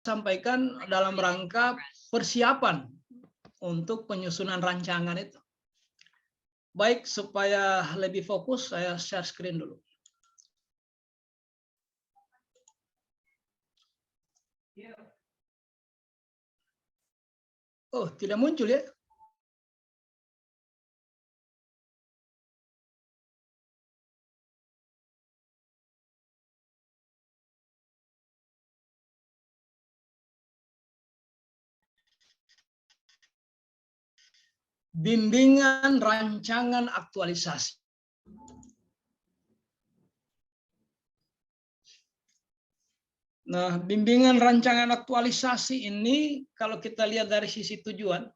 sampaikan dalam rangka persiapan untuk penyusunan rancangan itu. Baik, supaya lebih fokus, saya share screen dulu. Oh, tidak muncul ya? Bimbingan rancangan aktualisasi. Nah, bimbingan rancangan aktualisasi ini kalau kita lihat dari sisi tujuan,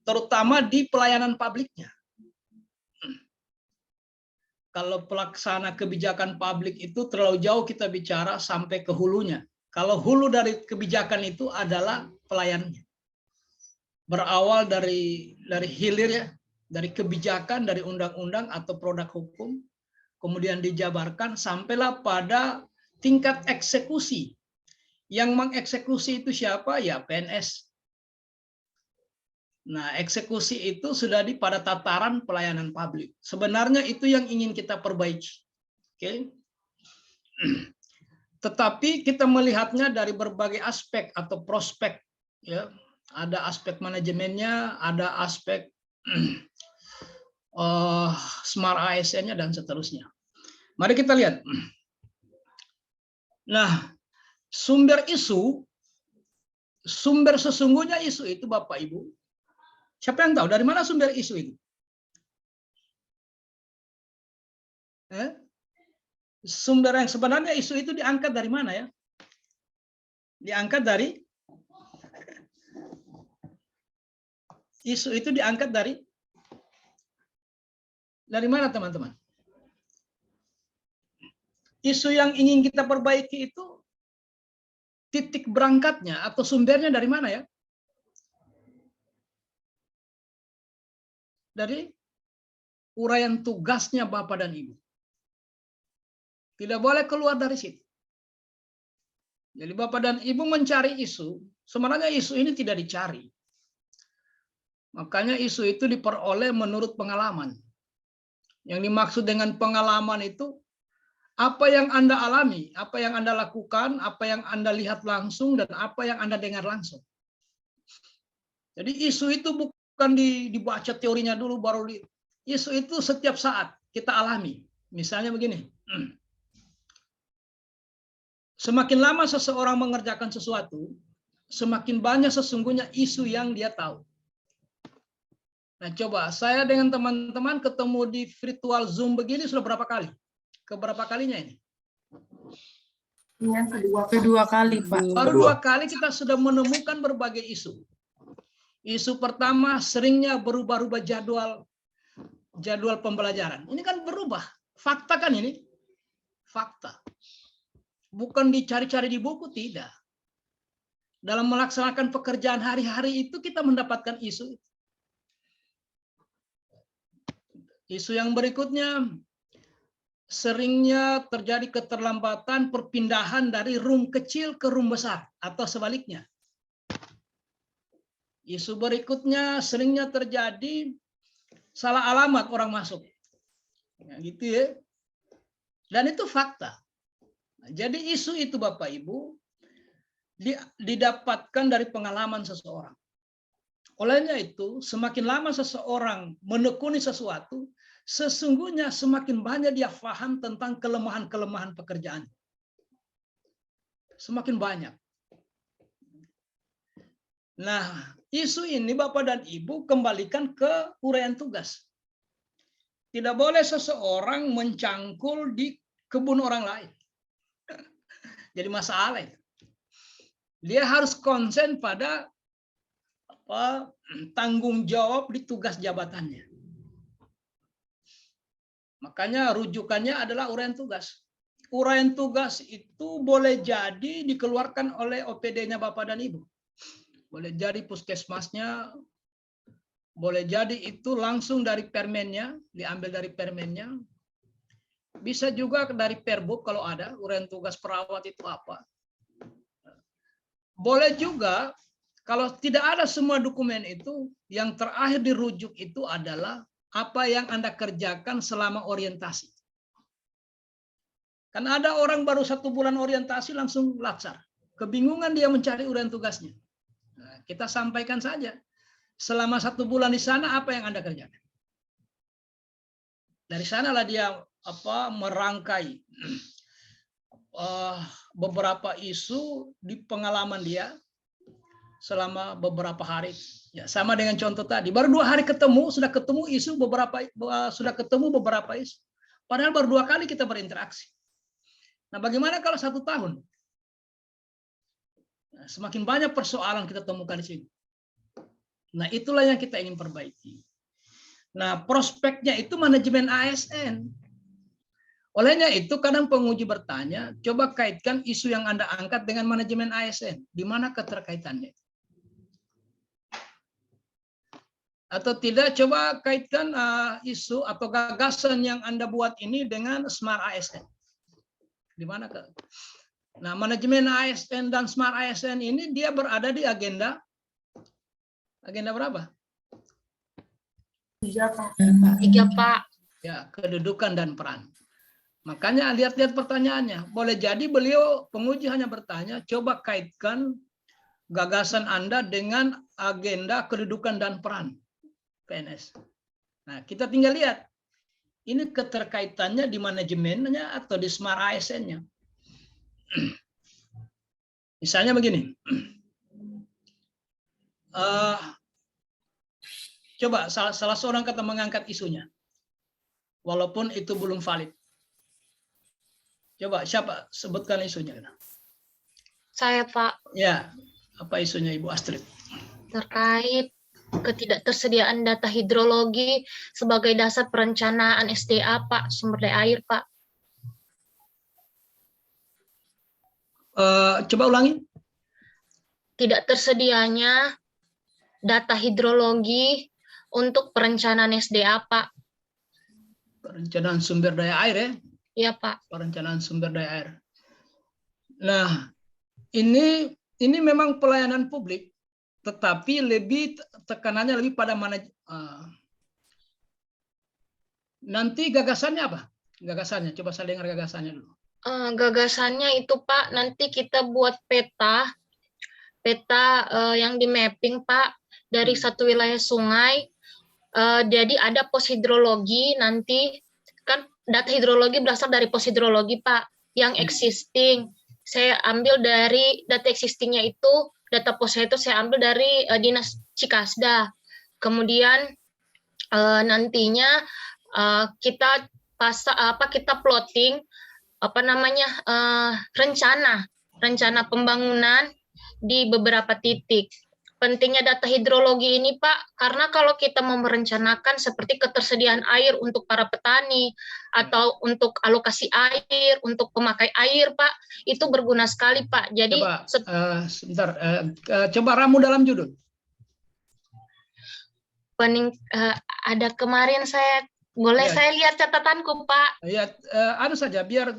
terutama di pelayanan publiknya. Kalau pelaksana kebijakan publik itu terlalu jauh kita bicara sampai ke hulunya. Kalau hulu dari kebijakan itu adalah pelayanannya. Berawal dari hilir ya, dari kebijakan, dari undang-undang atau produk hukum, kemudian dijabarkan sampailah pada tingkat eksekusi. Yang mengeksekusi itu siapa? Ya PNS. Nah, eksekusi itu sudah pada tataran pelayanan publik. Sebenarnya itu yang ingin kita perbaiki. Oke. Tetapi kita melihatnya dari berbagai aspek atau prospek, ya. Ada aspek manajemennya, ada aspek smart ASN-nya dan seterusnya. Mari kita lihat. Nah, sumber sesungguhnya isu itu Bapak Ibu. Siapa yang tahu dari mana sumber isu itu? Sumber yang sebenarnya isu itu diangkat dari mana ya? Diangkat dari isu itu diangkat dari mana teman-teman? Isu yang ingin kita perbaiki itu titik berangkatnya atau sumbernya dari mana ya? Dari uraian tugasnya Bapak dan Ibu. Tidak boleh keluar dari situ. Jadi Bapak dan Ibu mencari isu, sebenarnya isu ini tidak dicari. Makanya isu itu diperoleh menurut pengalaman. Yang dimaksud dengan pengalaman itu apa yang Anda alami, apa yang Anda lakukan, apa yang Anda lihat langsung, dan apa yang Anda dengar langsung. Jadi isu itu bukan dibaca teorinya dulu baru isu itu setiap saat kita alami. Misalnya begini. Semakin lama seseorang mengerjakan sesuatu, semakin banyak sesungguhnya isu yang dia tahu. Nah, coba saya dengan teman-teman ketemu di virtual Zoom begini sudah berapa kali? Keberapa kalinya ini? Kedua kali, Pak. Baru 2 kali kita sudah menemukan berbagai isu. Isu pertama seringnya berubah-ubah jadwal pembelajaran. Ini kan berubah. Fakta kan ini? Fakta. Bukan dicari-cari di buku, tidak. Dalam melaksanakan pekerjaan hari-hari itu kita mendapatkan isu. Isu yang berikutnya, seringnya terjadi keterlambatan perpindahan dari room kecil ke room besar atau sebaliknya. Isu berikutnya seringnya terjadi salah alamat orang masuk. Ya, gitu ya. Dan itu fakta. Nah, jadi isu itu Bapak Ibu didapatkan dari pengalaman seseorang. Olehnya itu, semakin lama seseorang menekuni sesuatu, sesungguhnya semakin banyak dia paham tentang kelemahan-kelemahan pekerjaan. Semakin banyak. Nah, isu ini Bapak dan Ibu kembalikan ke uraian tugas. Tidak boleh seseorang mencangkul di kebun orang lain. Jadi masalah itu. Dia harus konsen pada tanggung jawab di tugas jabatannya. Makanya rujukannya adalah uraian tugas. Uraian tugas itu boleh jadi dikeluarkan oleh OPD-nya Bapak dan Ibu. boleh jadi puskesmasnya, boleh jadi itu langsung dari permennya, diambil dari permennya. Bisa juga dari perbuk kalau ada, uraian tugas perawat itu apa. Boleh juga, kalau tidak ada semua dokumen itu, yang terakhir dirujuk itu adalah apa yang Anda kerjakan selama orientasi. Karena ada orang baru 1 bulan orientasi langsung laksar. Kebingungan dia mencari uraian tugasnya. Nah, kita sampaikan saja. Selama 1 bulan di sana apa yang Anda kerjakan? Dari sanalah dia merangkai beberapa isu di pengalaman dia selama beberapa hari. Ya, sama dengan contoh tadi. Baru 2 hari ketemu, sudah ketemu isu beberapa isu. Padahal baru 2 kali kita berinteraksi. Nah, bagaimana kalau 1 tahun? Nah, semakin banyak persoalan kita temukan di sini. Nah, itulah yang kita ingin perbaiki. Nah, prospeknya itu manajemen ASN. Olehnya itu kadang penguji bertanya, coba kaitkan isu yang Anda angkat dengan manajemen ASN. Di mana keterkaitannya? Atau tidak, coba kaitkan isu atau gagasan yang Anda buat ini dengan Smart ASN. Di mana? Nah, manajemen ASN dan Smart ASN ini dia berada di agenda berapa? 3, Pak. 3, Pak. Ya, kedudukan dan peran. Makanya lihat-lihat pertanyaannya. Boleh jadi beliau penguji hanya bertanya, coba kaitkan gagasan Anda dengan agenda kedudukan dan peran PNS. Nah, kita tinggal lihat. Ini keterkaitannya di manajemennya atau di Smart ASN-nya. Misalnya begini. Coba salah seorang kata mengangkat isunya. Walaupun itu belum valid. Coba siapa sebutkan isunya? Saya, Pak. Ya, apa isunya Ibu Astrid? Terkait ketidaktersediaan data hidrologi sebagai dasar perencanaan SDA, Pak, sumber daya air, Pak. Coba ulangi. Tidak tersedianya data hidrologi untuk perencanaan SDA, Pak. Perencanaan sumber daya air ya? Iya, Pak. Perencanaan sumber daya air. Nah, ini memang pelayanan publik, tetapi tekanannya lebih pada nanti gagasannya apa? Gagasannya, coba saya dengar gagasannya dulu. Gagasannya itu, Pak, nanti kita buat peta yang di mapping, Pak, dari satu wilayah sungai. Jadi ada pos hidrologi, nanti kan data hidrologi berasal dari pos hidrologi, Pak, yang existing. Saya ambil dari data existingnya itu, data posnya itu saya ambil dari Dinas Cikasda. Kemudian nantinya kita plotting rencana pembangunan di beberapa titik. Pentingnya data hidrologi ini, Pak, karena kalau kita mau merencanakan seperti ketersediaan air untuk para petani atau untuk alokasi air, untuk pemakai air, Pak, itu berguna sekali, Pak. Jadi coba sebentar, coba ramu dalam judul. Ada kemarin saya saya lihat catatanku, Pak. Ya, anu saja biar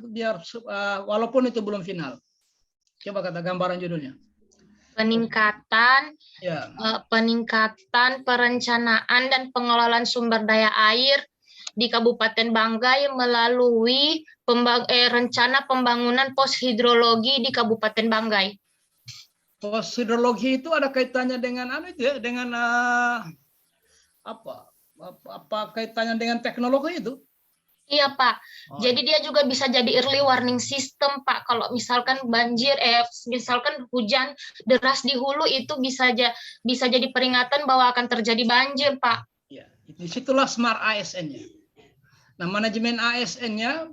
walaupun itu belum final. Coba kata gambaran judulnya. Peningkatan perencanaan dan pengelolaan sumber daya air di Kabupaten Banggai melalui rencana pembangunan pos hidrologi di Kabupaten Banggai. Pos hidrologi itu ada kaitannya dengan dengan apa kaitannya dengan teknologi itu? Iya, Pak. Jadi dia juga bisa jadi early warning system, Pak. Kalau misalkan misalkan hujan deras di hulu itu bisa jadi peringatan bahwa akan terjadi banjir, Pak. Ya, disitulah Smart ASN-nya. Nah, manajemen ASN-nya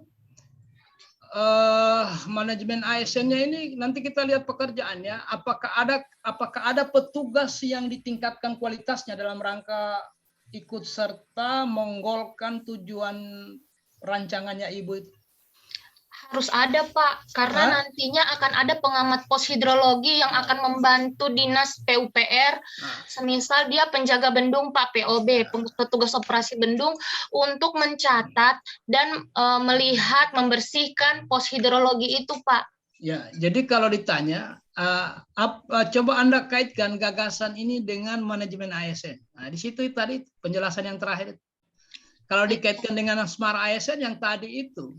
ini nanti kita lihat pekerjaannya. Apakah ada petugas yang ditingkatkan kualitasnya dalam rangka ikut serta menggolkan tujuan rancangannya Ibu itu? Harus ada, Pak, karena Hah? nantinya akan ada pengamat pos hidrologi yang akan membantu dinas PUPR, semisal dia penjaga bendung, Pak, POB, petugas operasi bendung, untuk mencatat dan melihat, membersihkan pos hidrologi itu, Pak. Ya, jadi kalau ditanya, coba Anda kaitkan gagasan ini dengan manajemen ASN. Nah, di situ tadi penjelasan yang terakhir. Kalau dikaitkan dengan Smart ASN yang tadi itu,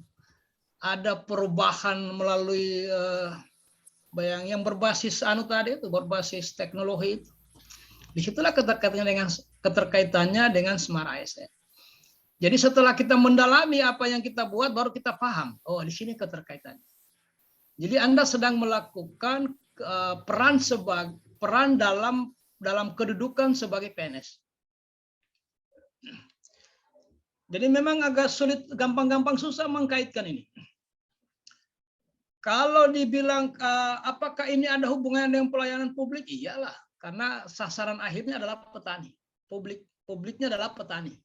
ada perubahan melalui yang berbasis tadi itu, berbasis teknologi itu. Disitulah keterkaitannya dengan Smart ASN. Jadi setelah kita mendalami apa yang kita buat, baru kita paham. Oh, di sini keterkaitannya. Jadi Anda sedang melakukan peran dalam kedudukan sebagai PNS. Jadi memang agak sulit, gampang-gampang susah mengkaitkan ini. Kalau dibilang apakah ini ada hubungannya dengan pelayanan publik? Iyalah, karena sasaran akhirnya adalah petani. Publiknya adalah petani.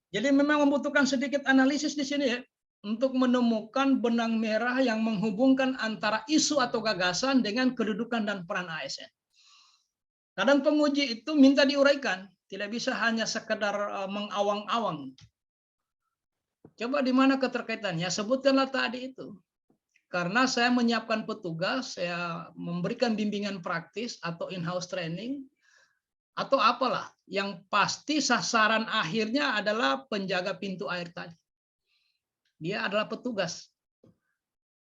Jadi memang membutuhkan sedikit analisis di sini ya, untuk menemukan benang merah yang menghubungkan antara isu atau gagasan dengan kedudukan dan peran ASN. Kadang penguji itu minta diuraikan, tidak bisa hanya sekedar mengawang-awang. Coba di mana keterkaitannya? Sebutkanlah tadi itu. Karena saya menyiapkan petugas, saya memberikan bimbingan praktis atau in-house training, atau apalah. Yang pasti sasaran akhirnya adalah penjaga pintu air tadi. Dia adalah petugas.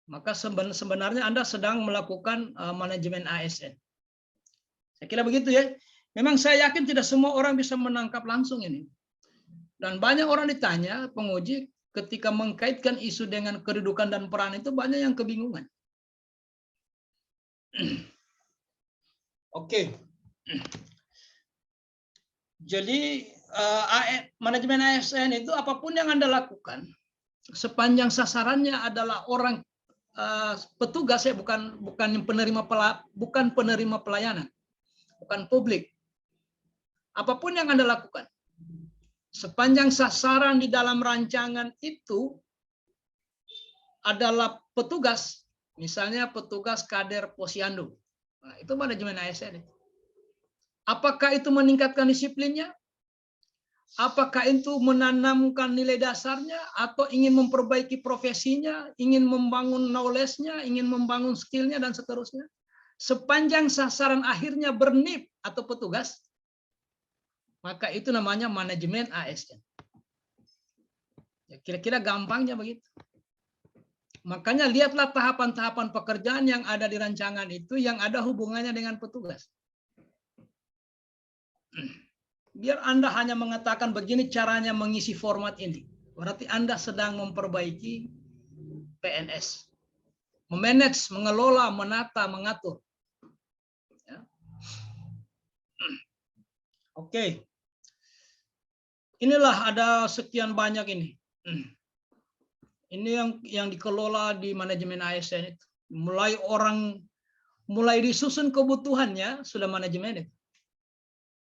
Maka sebenarnya Anda sedang melakukan manajemen ASN. Saya kira begitu ya. Memang saya yakin tidak semua orang bisa menangkap langsung ini. Dan banyak orang ditanya, penguji, ketika mengkaitkan isu dengan kedudukan dan peran itu banyak yang kebingungan. Oke. Jadi manajemen ASN itu apapun yang Anda lakukan, sepanjang sasarannya adalah orang petugas ya, bukan penerima pelayanan, bukan publik. Apapun yang Anda lakukan, sepanjang sasaran di dalam rancangan itu adalah petugas, misalnya petugas kader Posyandu, nah, itu manajemen ASN. Apakah itu meningkatkan disiplinnya? Apakah itu menanamkan nilai dasarnya, atau ingin memperbaiki profesinya, ingin membangun knowledge-nya, ingin membangun skill-nya, dan seterusnya? Sepanjang sasaran akhirnya bernip atau petugas, maka itu namanya manajemen ASN. Ya, kira-kira gampangnya begitu. Makanya lihatlah tahapan-tahapan pekerjaan yang ada di rancangan itu yang ada hubungannya dengan petugas. Biar Anda hanya mengatakan begini caranya mengisi format ini, berarti Anda sedang memperbaiki PNS. Memanage, mengelola, menata, mengatur. Ya. Oke. Inilah ada sekian banyak ini. Ini yang dikelola di manajemen ASN itu. Mulai disusun kebutuhannya sudah manajemen itu.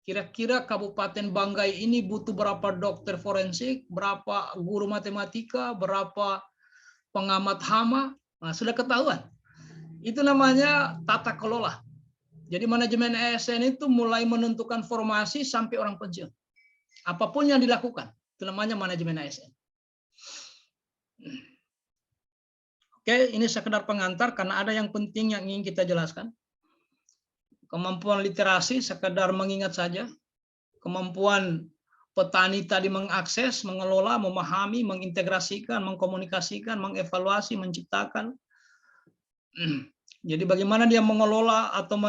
Kira-kira Kabupaten Banggai ini butuh berapa dokter forensik, berapa guru matematika, berapa pengamat hama, nah, sudah ketahuan. Itu namanya tata kelola. Jadi manajemen ASN itu mulai menentukan formasi sampai orang pensiun. Apapun yang dilakukan, itu namanya manajemen ASN. Oke, ini sekedar pengantar karena ada yang penting yang ingin kita jelaskan. Kemampuan literasi sekedar mengingat saja. Kemampuan petani tadi mengakses, mengelola, memahami, mengintegrasikan, mengkomunikasikan, mengevaluasi, menciptakan. Jadi bagaimana dia mengelola atau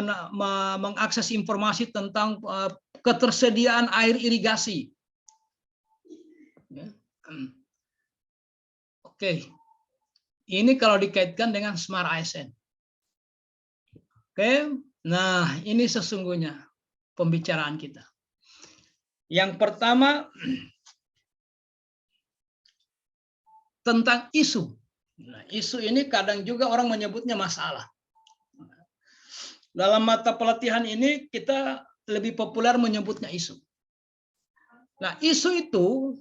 mengakses informasi tentang ketersediaan air irigasi. Oke. Ini kalau dikaitkan dengan Smart ASN. Oke. Nah, ini sesungguhnya pembicaraan kita. Yang pertama tentang isu. Nah, isu ini kadang juga orang menyebutnya masalah. Dalam mata pelatihan ini kita lebih populer menyebutnya isu. Nah, isu itu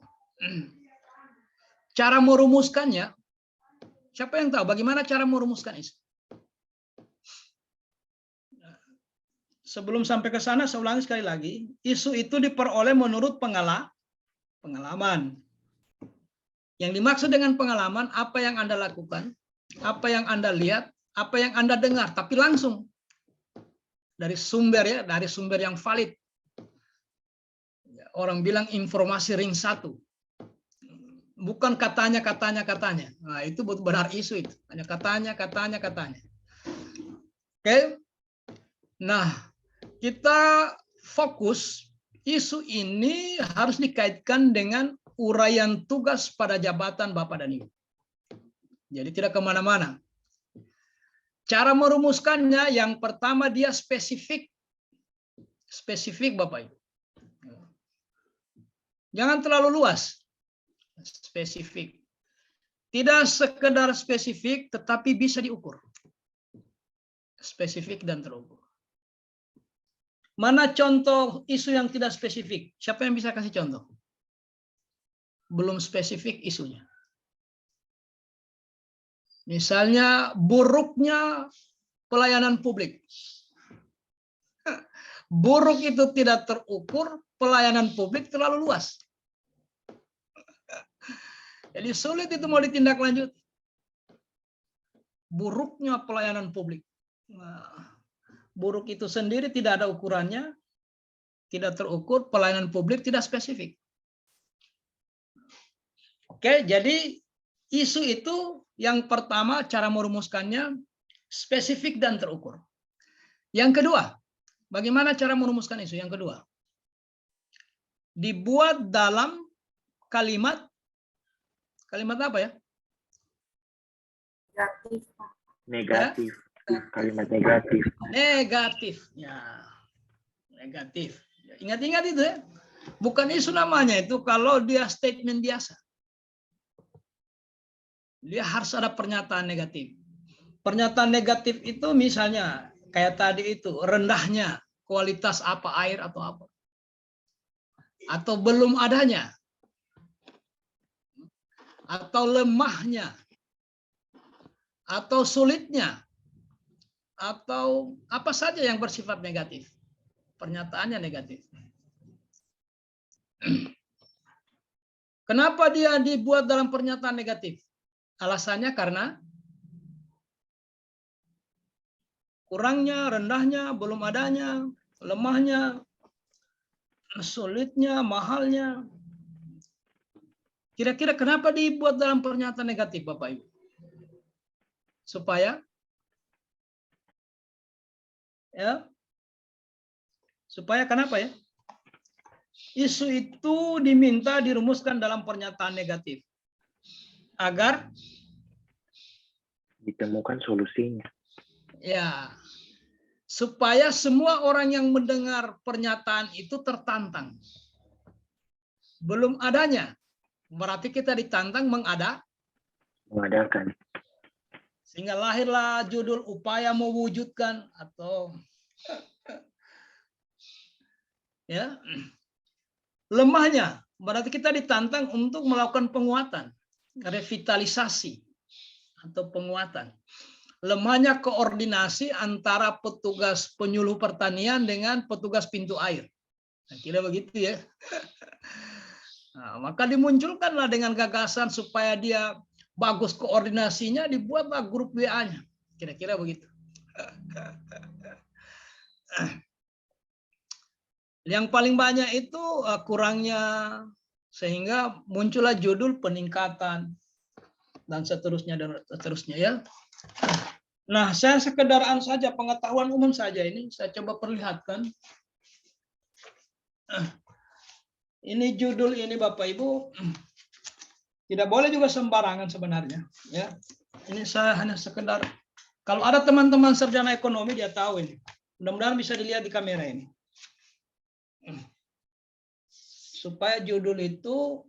Cara merumuskannya, siapa yang tahu bagaimana cara merumuskan isu? Sebelum sampai ke sana, saya ulangi sekali lagi, isu itu diperoleh menurut pengalaman. Yang dimaksud dengan pengalaman, apa yang Anda lakukan, apa yang Anda lihat, apa yang Anda dengar, tapi langsung dari sumber ya, dari sumber yang valid. Orang bilang informasi ring 1. Bukan katanya. Nah, itu benar isu itu. Hanya katanya. Oke. Nah, kita fokus isu ini harus dikaitkan dengan uraian tugas pada jabatan Bapak dan Ibu. Jadi tidak kemana-mana. Cara merumuskannya yang pertama dia spesifik. Spesifik Bapak Ibu. Jangan terlalu luas. Spesifik. Tidak sekedar spesifik tetapi bisa diukur. Spesifik dan terukur. Mana contoh isu yang tidak spesifik? Siapa yang bisa kasih contoh? Belum spesifik isunya. Misalnya buruknya pelayanan publik. Buruk itu tidak terukur, pelayanan publik terlalu luas. Jadi sulit itu mau ditindaklanjuti. Buruknya pelayanan publik. Nah, buruk itu sendiri tidak ada ukurannya, tidak terukur, pelayanan publik tidak spesifik. Oke, jadi isu itu yang pertama cara merumuskannya spesifik dan terukur. Yang kedua, bagaimana cara merumuskan isu? Yang kedua, dibuat dalam kalimat apa ya? Negatif. Kalimat negatif. Negatif. Ya. Negatif. Ingat-ingat itu ya. Bukan isu namanya itu kalau dia statement biasa. Dia harus ada pernyataan negatif. Pernyataan negatif itu misalnya kayak tadi itu rendahnya kualitas apa air atau apa. Atau belum adanya. Atau lemahnya. Atau sulitnya. Atau apa saja yang bersifat negatif. Pernyataannya negatif. Kenapa dia dibuat dalam pernyataan negatif? Alasannya karena kurangnya, rendahnya, belum adanya, lemahnya, sulitnya, mahalnya. Kira-kira kenapa dibuat dalam pernyataan negatif, Bapak Ibu? Supaya kenapa ya? Isu itu diminta dirumuskan dalam pernyataan negatif agar ditemukan solusinya. Ya, supaya semua orang yang mendengar pernyataan itu tertantang. Belum adanya, berarti kita ditantang mengadakan. Sehingga lahirlah judul upaya mewujudkan atau ya. Lemahnya berarti kita ditantang untuk melakukan penguatan, revitalisasi atau penguatan. Lemahnya koordinasi antara petugas penyuluh pertanian dengan petugas pintu air. Nah, kira begitu ya. Nah, maka dimunculkanlah dengan gagasan supaya dia bagus koordinasinya, dibuatlah grup WA-nya. Kira-kira begitu. Yang paling banyak itu kurangnya, sehingga muncullah judul peningkatan dan seterusnya ya. Nah, saya sekedaraan saja pengetahuan umum saja ini saya coba perlihatkan. Ini judul ini Bapak Ibu tidak boleh juga sembarangan sebenarnya ya. Ini saya hanya sekedar, kalau ada teman-teman sarjana ekonomi dia tahu ini. Mudah-mudahan bisa dilihat di kamera ini. Supaya judul itu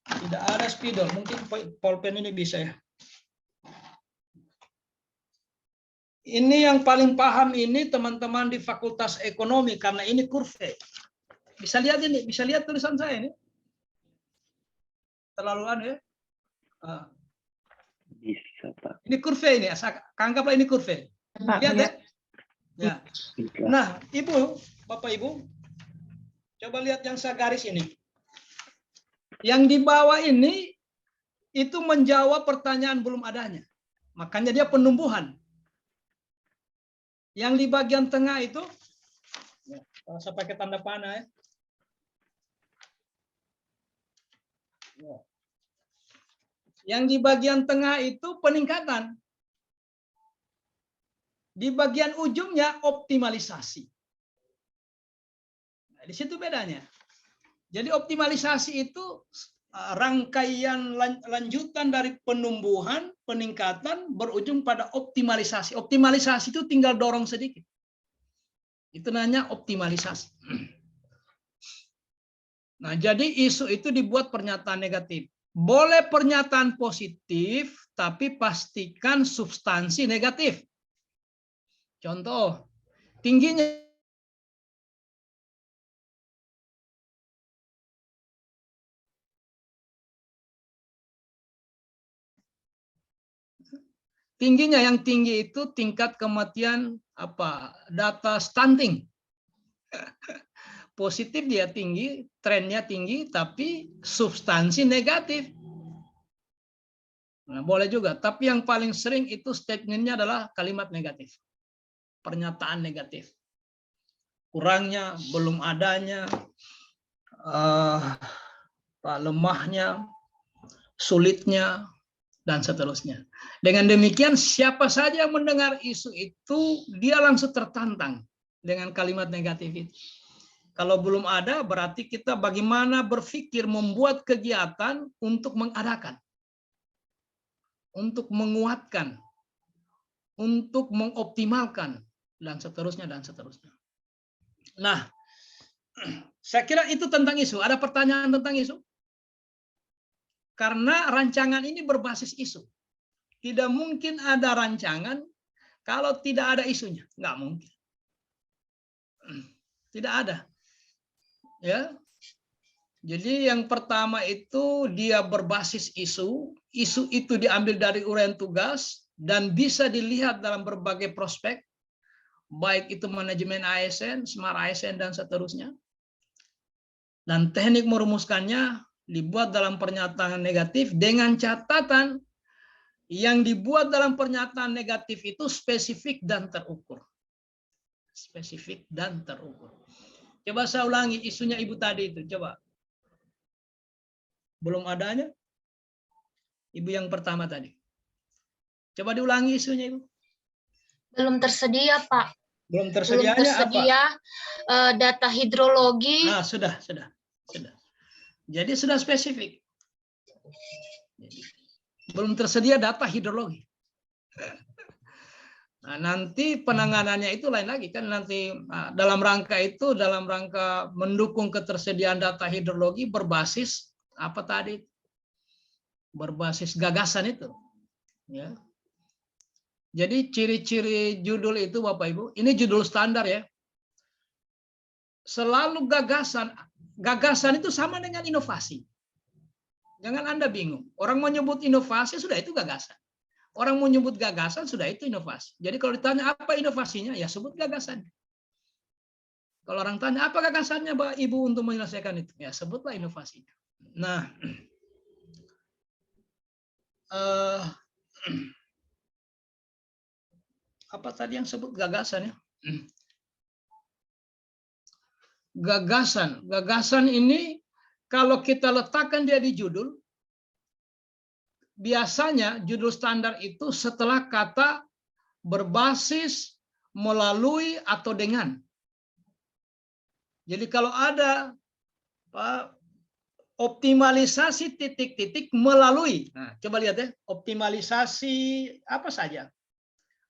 tidak ada spidol, mungkin pulpen ini bisa ya. Ini yang paling paham ini teman-teman di Fakultas Ekonomi karena ini kurve. Bisa lihat ini, bisa lihat tulisan saya ini. terlalu anu ya. Bisa, Pak. Ini kurve ini, anggaplah ini kurve. Lihat ya. Ya. Bisa. Nah, Ibu, Bapak Ibu, coba lihat yang saya garis ini. Yang di bawah ini itu menjawab pertanyaan belum adanya. Makanya dia penumbuhan. Yang di bagian tengah itu, kalau saya pakai tanda panah ya. Yang di bagian tengah itu peningkatan. Di bagian ujungnya optimalisasi. Nah, di situ bedanya. Jadi optimalisasi itu rangkaian lanjutan dari penumbuhan, peningkatan, berujung pada optimalisasi. Optimalisasi itu tinggal dorong sedikit. Itu namanya optimalisasi. Nah, jadi isu itu dibuat pernyataan negatif. Boleh pernyataan positif, tapi pastikan substansi negatif. Contoh, tingginya yang tinggi itu tingkat kematian data stunting. Positif dia tinggi, trennya tinggi, tapi substansi negatif. Nah, boleh juga, tapi yang paling sering itu statementnya adalah kalimat negatif. Pernyataan negatif. Kurangnya, belum adanya, lemahnya, sulitnya, dan seterusnya. Dengan demikian, siapa saja yang mendengar isu itu, dia langsung tertantang dengan kalimat negatif itu. Kalau belum ada, berarti kita bagaimana berpikir membuat kegiatan untuk mengadakan, untuk menguatkan, untuk mengoptimalkan, dan seterusnya, dan seterusnya. Nah, saya kira itu tentang isu. Ada pertanyaan tentang isu? Karena rancangan ini berbasis isu. Tidak mungkin ada rancangan kalau tidak ada isunya. Nggak mungkin. Tidak ada. Ya. Jadi yang pertama itu dia berbasis isu. Isu itu diambil dari uraian tugas dan bisa dilihat dalam berbagai prospek. Baik itu manajemen ASN, smart ASN, dan seterusnya. Dan teknik merumuskannya dibuat dalam pernyataan negatif dengan catatan yang dibuat dalam pernyataan negatif itu spesifik dan terukur. Spesifik dan terukur. Coba saya ulangi isunya Ibu tadi itu, coba. Belum adanya? Ibu yang pertama tadi. Coba diulangi isunya Ibu. Belum tersedia, Pak. Belum Belum tersedianya tersedia apa? data hidrologi. Nah, sudah. Jadi sudah spesifik. Belum tersedia data hidrologi. Nah, nanti penanganannya itu lain lagi kan, nanti dalam rangka mendukung ketersediaan data hidrologi berbasis apa tadi? Berbasis gagasan itu. Ya. Jadi ciri-ciri judul itu Bapak Ibu, ini judul standar ya. Selalu gagasan. Gagasan itu sama dengan inovasi. Jangan Anda bingung. Orang mau nyebut inovasi sudah itu gagasan. Orang mau nyebut gagasan sudah itu inovasi. Jadi kalau ditanya apa inovasinya, ya sebut gagasan. Kalau orang tanya apa gagasannya Mbak Ibu untuk menyelesaikan itu, ya sebutlah inovasinya. Nah, apa tadi yang sebut gagasan ya? Gagasan ini kalau kita letakkan dia di judul, biasanya judul standar itu setelah kata berbasis, melalui, atau dengan. Jadi kalau ada optimalisasi titik-titik melalui. Nah, coba lihat ya, optimalisasi apa saja.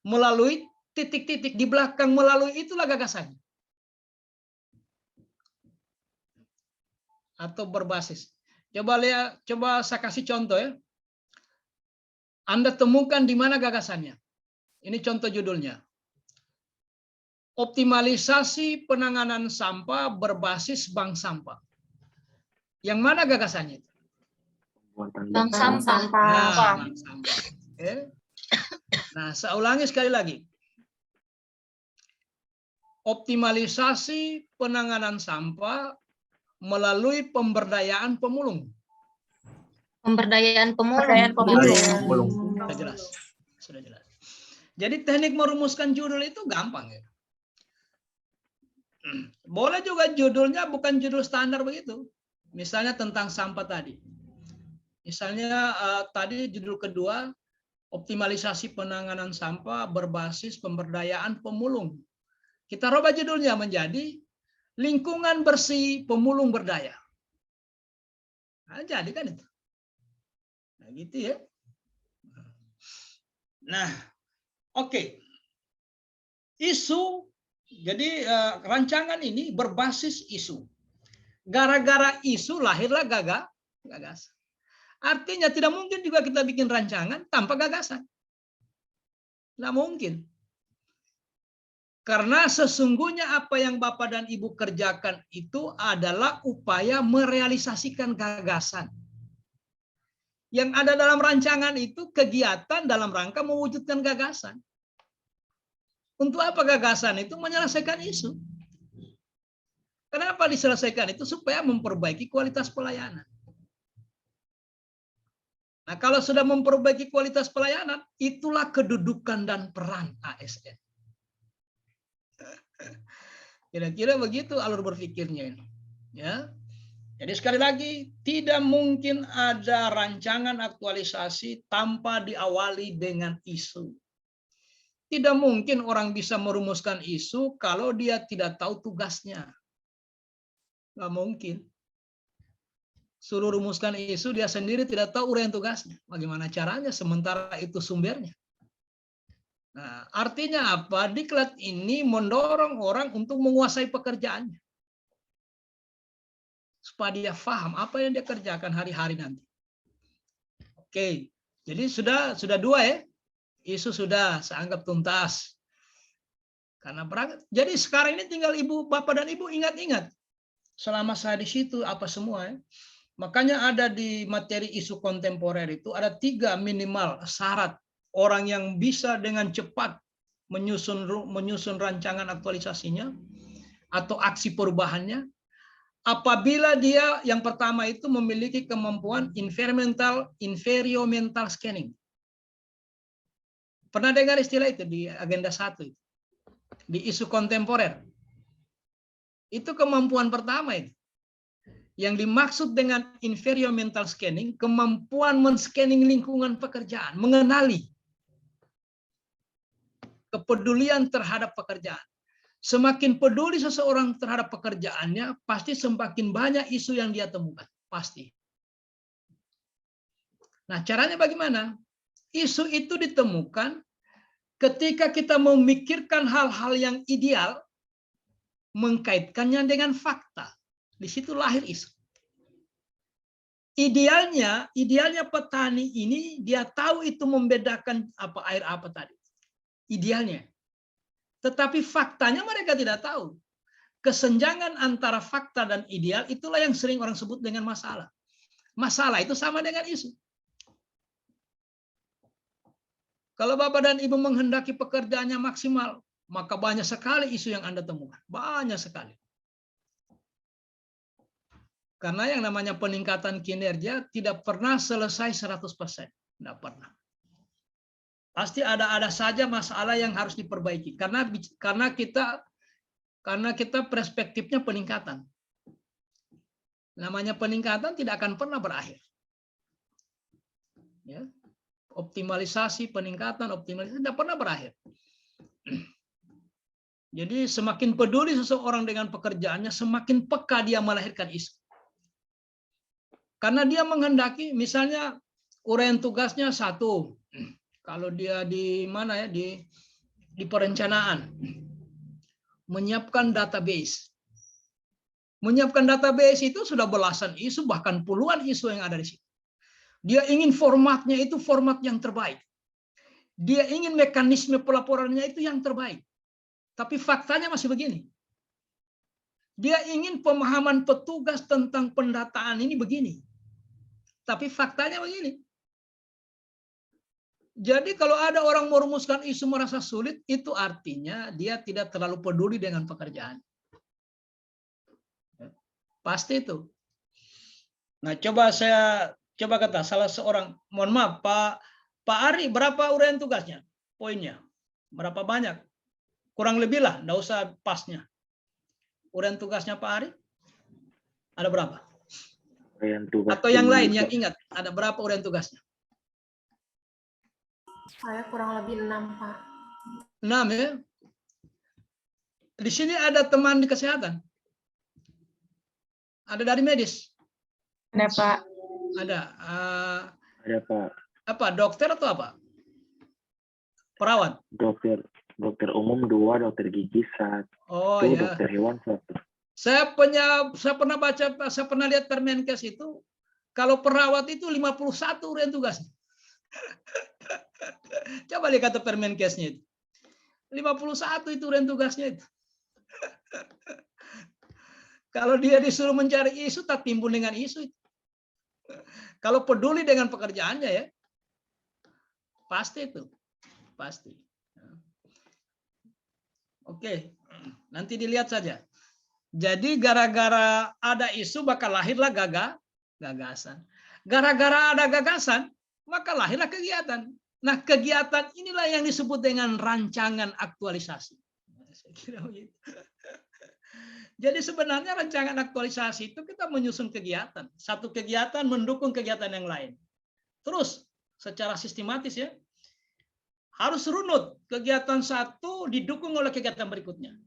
Melalui titik-titik, di belakang melalui itulah gagasannya. Atau berbasis. Coba lihat, coba saya kasih contoh ya. Anda temukan di mana gagasannya. Ini contoh judulnya. Optimalisasi penanganan sampah berbasis bank sampah. Yang mana gagasannya? Bank sampah. Nah, bank sampah. Oke. Nah, saya ulangi sekali lagi. Optimalisasi penanganan sampah melalui pemberdayaan pemulung. Pemberdayaan pemulung. Sudah jelas. Sudah jelas. Jadi teknik merumuskan judul itu gampang ya. Boleh juga judulnya bukan judul standar begitu. Misalnya tentang sampah tadi. Misalnya tadi judul kedua, optimalisasi penanganan sampah berbasis pemberdayaan pemulung. Kita rubah judulnya menjadi lingkungan bersih pemulung berdaya. Nah, jadi kan itu. Nah, gitu ya. Nah, oke. Isu, jadi rancangan ini berbasis isu. Gara-gara isu lahirlah gagasan. Artinya tidak mungkin juga kita bikin rancangan tanpa gagasan. Tidak mungkin. Karena sesungguhnya apa yang Bapak dan Ibu kerjakan itu adalah upaya merealisasikan gagasan. Yang ada dalam rancangan itu kegiatan dalam rangka mewujudkan gagasan. Untuk apa gagasan itu? Menyelesaikan isu. Kenapa diselesaikan itu? Supaya memperbaiki kualitas pelayanan. Nah, kalau sudah memperbaiki kualitas pelayanan, itulah kedudukan dan peran ASN. Kira-kira begitu alur berpikirnya ini. Ya. Jadi sekali lagi, tidak mungkin ada rancangan aktualisasi tanpa diawali dengan isu. Tidak mungkin orang bisa merumuskan isu kalau dia tidak tahu tugasnya. Nggak mungkin. Suruh rumuskan isu, dia sendiri tidak tahu uraian tugasnya. Bagaimana caranya sementara itu sumbernya? Nah, artinya apa? Diklat ini mendorong orang untuk menguasai pekerjaannya. Supaya dia paham apa yang dia kerjakan hari-hari nanti. Oke, jadi sudah dua ya. Isu sudah saya anggap tuntas. Karena berangkat. Jadi sekarang ini tinggal Bapak dan Ibu ingat-ingat. Selama saya di situ apa semua ya. Makanya ada di materi isu kontemporer itu ada 3 minimal syarat orang yang bisa dengan cepat menyusun rancangan aktualisasinya atau aksi perubahannya. Apabila dia yang pertama itu memiliki kemampuan environmental scanning. Pernah dengar istilah itu di agenda 1 itu? Di isu kontemporer. Itu kemampuan pertama itu. Yang dimaksud dengan environmental scanning, kemampuan men-scanning lingkungan pekerjaan, mengenali kepedulian terhadap pekerjaan. Semakin peduli seseorang terhadap pekerjaannya, pasti semakin banyak isu yang dia temukan. Pasti. Nah, caranya bagaimana? Isu itu ditemukan ketika kita memikirkan hal-hal yang ideal, mengkaitkannya dengan fakta. Di situ lahir isu. Idealnya petani ini dia tahu itu membedakan apa air apa tadi. Idealnya. Tetapi faktanya mereka tidak tahu. Kesenjangan antara fakta dan ideal itulah yang sering orang sebut dengan masalah. Masalah itu sama dengan isu. Kalau Bapak dan Ibu menghendaki pekerjaannya maksimal, maka banyak sekali isu yang Anda temukan. Banyak sekali. Karena yang namanya peningkatan kinerja tidak pernah selesai 100%. Tidak pernah. Pasti ada saja masalah yang harus diperbaiki. Karena kita perspektifnya peningkatan. Namanya peningkatan tidak akan pernah berakhir. Ya. Optimalisasi, peningkatan, optimalisasi tidak pernah berakhir. Jadi semakin peduli seseorang dengan pekerjaannya, semakin peka dia melahirkan isu. Karena dia menghendaki, misalnya uraian tugasnya 1, kalau dia di mana ya, di perencanaan, menyiapkan database. Menyiapkan database itu sudah belasan isu, bahkan puluhan isu yang ada di situ. Dia ingin formatnya itu format yang terbaik. Dia ingin mekanisme pelaporannya itu yang terbaik. Tapi faktanya masih begini. Dia ingin pemahaman petugas tentang pendataan ini begini. Tapi faktanya begini. Jadi kalau ada orang merumuskan isu merasa sulit, itu artinya dia tidak terlalu peduli dengan pekerjaan. Pasti itu. Nah, coba kata salah seorang, mohon maaf Pak Ari, berapa uraian tugasnya? Poinnya. Berapa banyak? Kurang lebih lah, enggak usah pasnya. Uraian tugasnya Pak Ari? Ada berapa? Uraian tugas Atau yang di- lain yang ingat, ada berapa uraian tugasnya? Saya kurang lebih 6, Pak. 6 ya. Di sini ada teman di kesehatan. Ada dari medis. Ada, Pak. Ada. Ada Pak, Apa? Dokter atau apa? Perawat. dokter umum 2, dokter gigi 1, Oh ya. dokter hewan 1. Saya pernah lihat Permenkes itu, kalau perawat itu 51 uraian tugasnya. Coba lihat kata Permenkesnya itu. 51 itu uraian tugasnya itu. Kalau dia disuruh mencari isu, tak timbul dengan isu itu. Kalau peduli dengan pekerjaannya ya, pasti itu. Pasti. Oke, nanti dilihat saja. Jadi gara-gara ada isu maka lahirlah gagasan. Gara-gara ada gagasan maka lahirlah kegiatan. Nah, kegiatan inilah yang disebut dengan rancangan aktualisasi. Saya kira begitu. Jadi sebenarnya rancangan aktualisasi itu kita menyusun kegiatan. Satu kegiatan mendukung kegiatan yang lain. Terus secara sistematis ya, harus runut. Kegiatan 1 didukung oleh kegiatan berikutnya.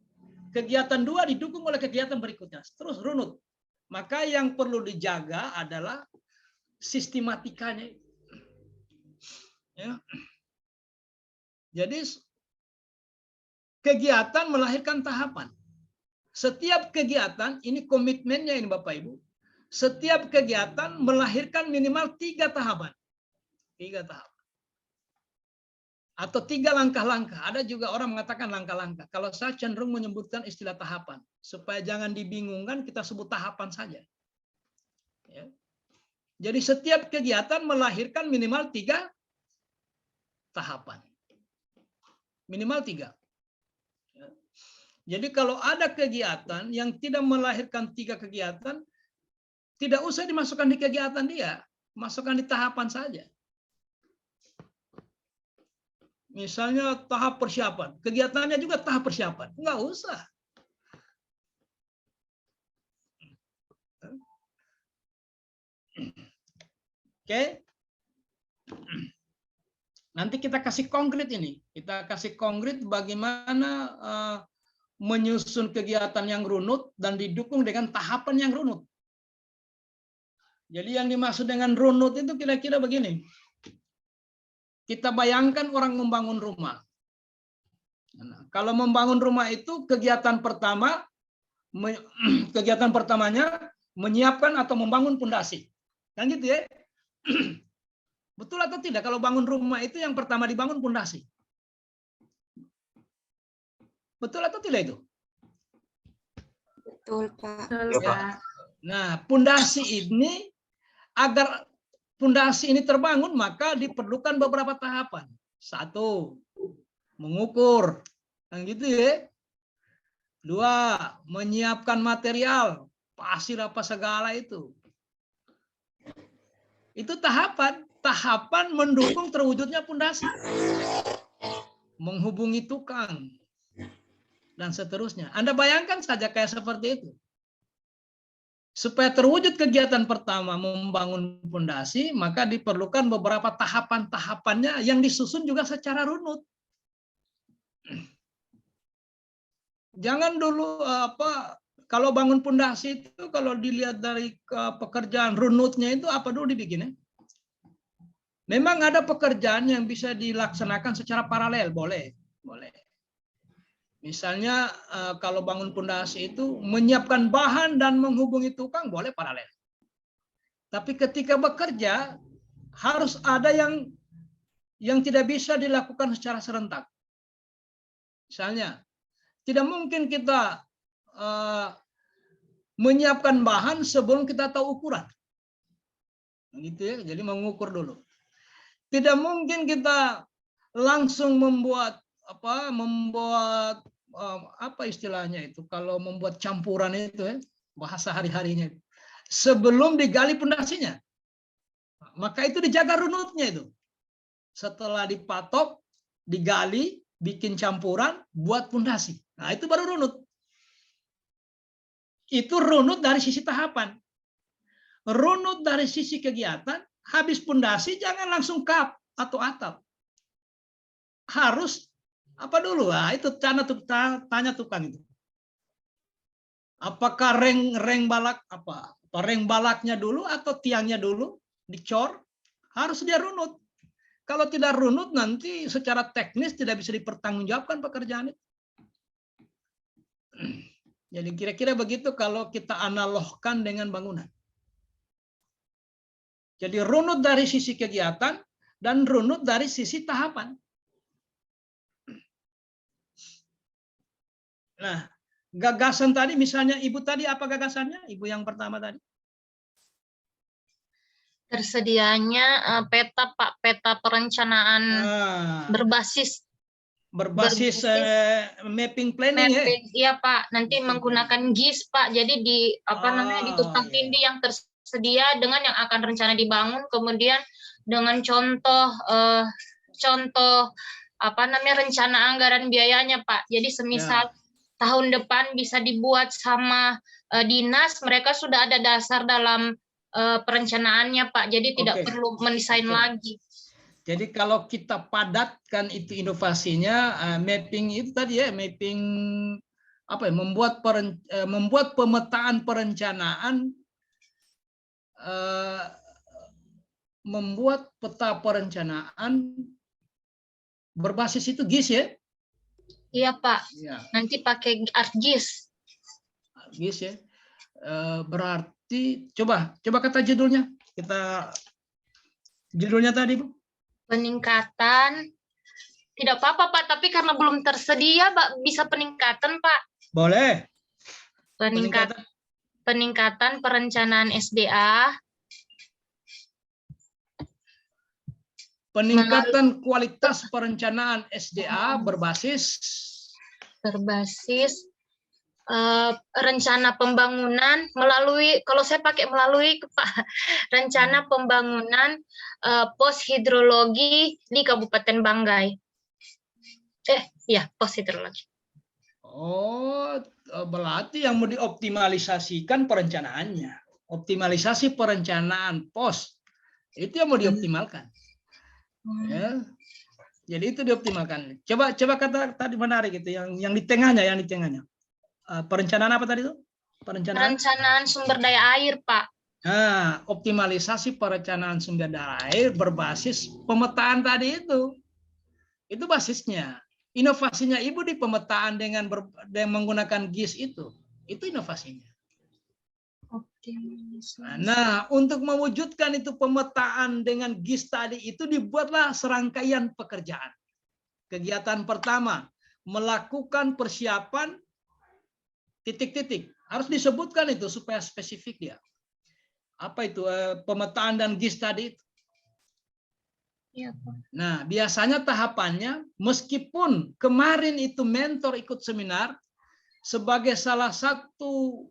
Kegiatan 2 didukung oleh kegiatan berikutnya. Terus runut. Maka yang perlu dijaga adalah sistematikanya. Ya. Jadi kegiatan melahirkan tahapan. Setiap kegiatan, ini komitmennya ini Bapak Ibu. Setiap kegiatan melahirkan minimal 3 tahapan. 3 tahapan. Atau 3 langkah-langkah. Ada juga orang mengatakan langkah-langkah. Kalau saya cenderung menyebutkan istilah tahapan. Supaya jangan dibingungkan, kita sebut tahapan saja. Ya. Jadi setiap kegiatan melahirkan minimal 3 tahapan. Minimal 3. Ya. Jadi kalau ada kegiatan yang tidak melahirkan 3 kegiatan, tidak usah dimasukkan di kegiatan dia. Masukkan di tahapan saja. Misalnya tahap persiapan. Kegiatannya juga tahap persiapan. Enggak usah. Oke. Nanti kita kasih konkret ini. Kita kasih konkret bagaimana menyusun kegiatan yang runut dan didukung dengan tahapan yang runut. Jadi yang dimaksud dengan runut itu kira-kira begini. Kita bayangkan orang membangun rumah. Nah, kalau membangun rumah itu kegiatan pertamanya menyiapkan atau membangun pondasi. Kan gitu ya? Betul atau tidak kalau bangun rumah itu yang pertama dibangun pondasi? Betul atau tidak itu? Betul, Pak. Ya. Nah, pondasi ini agar pondasi ini terbangun maka diperlukan beberapa tahapan. 1, mengukur, kan gitu ya. 2, menyiapkan material, pasir apa segala itu. Itu tahapan mendukung terwujudnya pondasi. Menghubungi tukang dan seterusnya. Anda bayangkan saja kayak seperti itu. Supaya terwujud kegiatan pertama membangun pondasi, maka diperlukan beberapa tahapan-tahapannya yang disusun juga secara runut. Jangan dulu kalau bangun pondasi itu kalau dilihat dari pekerjaan runutnya itu apa dulu dibikinnya? Memang ada pekerjaan yang bisa dilaksanakan secara paralel, boleh. Misalnya kalau bangun pondasi itu menyiapkan bahan dan menghubungi tukang boleh paralel. Tapi ketika bekerja harus ada yang tidak bisa dilakukan secara serentak. Misalnya tidak mungkin kita menyiapkan bahan sebelum kita tahu ukuran. Gitu ya. Jadi mengukur dulu. Tidak mungkin kita langsung membuat apa istilahnya itu, kalau membuat campuran itu ya, bahasa hari-harinya sebelum digali pondasinya. Maka itu dijaga runutnya itu. Setelah dipatok, digali, bikin campuran, buat pondasi. Nah, itu baru runut. Itu runut dari sisi tahapan. Runut dari sisi kegiatan, habis pondasi jangan langsung kap atau atap. Harus apa dulu? Nah, itu tanya tukang itu. Apakah reng balak reng balaknya dulu atau tiangnya dulu dicor? Harus dia runut. Kalau tidak runut nanti secara teknis tidak bisa dipertanggungjawabkan pekerjaan itu. Jadi kira-kira begitu kalau kita analogkan dengan bangunan. Jadi runut dari sisi kegiatan dan runut dari sisi tahapan. Nah, gagasan tadi misalnya Ibu tadi apa gagasannya? Ibu yang pertama tadi. Tersedianya peta Pak, peta perencanaan berbasis mapping planning mapping. ya. Iya Pak, nanti menggunakan GIS Pak. Jadi di di tumpang tindih yang tersedia dengan yang akan rencana dibangun, kemudian dengan contoh rencana anggaran biayanya Pak. Jadi semisal tahun depan bisa dibuat sama dinas, mereka sudah ada dasar dalam perencanaannya Pak, jadi tidak perlu mendesain lagi. Jadi kalau kita padatkan itu inovasinya, mapping itu tadi ya, mapping membuat pemetaan perencanaan, membuat peta perencanaan berbasis itu GIS ya? Iya Pak, nanti pakai ArcGIS. GIS ya, berarti coba kata judulnya, judulnya tadi Bu. Peningkatan, tidak apa-apa Pak, tapi karena belum tersedia Pak, bisa peningkatan Pak. Boleh. Peningkatan perencanaan SDA. Peningkatan kualitas perencanaan SDA berbasis rencana pembangunan melalui, kalau saya pakai melalui Pak, rencana pembangunan pos hidrologi di Kabupaten Banggai. Pos hidrologi. Oh, berarti yang mau dioptimalisasikan perencanaannya. Optimalisasi perencanaan pos. Itu yang mau dioptimalkan. Ya. Jadi itu dioptimalkan. Coba kata tadi menarik itu yang di tengahnya, perencanaan apa tadi itu? Perencanaan sumber daya air, Pak. Nah, optimalisasi perencanaan sumber daya air berbasis pemetaan tadi itu. Itu basisnya. Inovasinya Ibu di pemetaan dengan menggunakan GIS itu. Itu inovasinya. Nah, untuk mewujudkan itu pemetaan dengan GIS tadi itu dibuatlah serangkaian pekerjaan. Kegiatan pertama, melakukan persiapan titik-titik. Harus disebutkan itu supaya spesifik dia. Apa itu pemetaan dan GIS tadi itu? Nah, biasanya tahapannya, meskipun kemarin itu mentor ikut seminar sebagai salah satu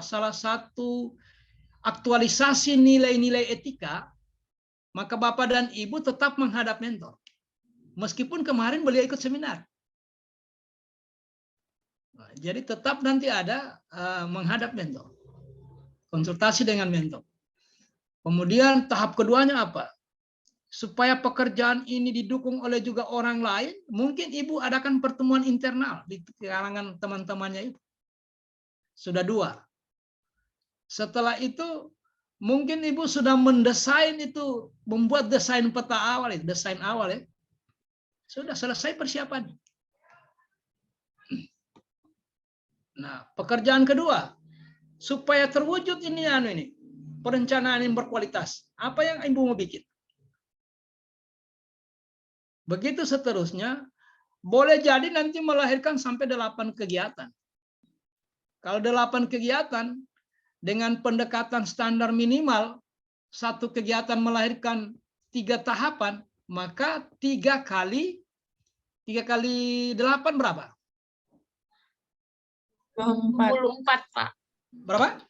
salah satu aktualisasi nilai-nilai etika, maka Bapak dan Ibu tetap menghadap mentor. Meskipun kemarin beliau ikut seminar. Jadi tetap nanti ada menghadap mentor. Konsultasi dengan mentor. Kemudian tahap keduanya apa? Supaya pekerjaan ini didukung oleh juga orang lain, mungkin Ibu adakan pertemuan internal di kalangan teman-temannya itu. Sudah 2. Setelah itu, mungkin Ibu sudah mendesain itu, membuat desain peta awal, desain awal ya. Sudah selesai persiapan. Nah, pekerjaan kedua, supaya terwujud ini perencanaan yang berkualitas. Apa yang Ibu mau bikin? Begitu seterusnya, boleh jadi nanti melahirkan sampai 8 kegiatan. Kalau 8 kegiatan dengan pendekatan standar minimal satu kegiatan melahirkan 3 tahapan, maka 3 kali 8 berapa? 24, Pak. Berapa?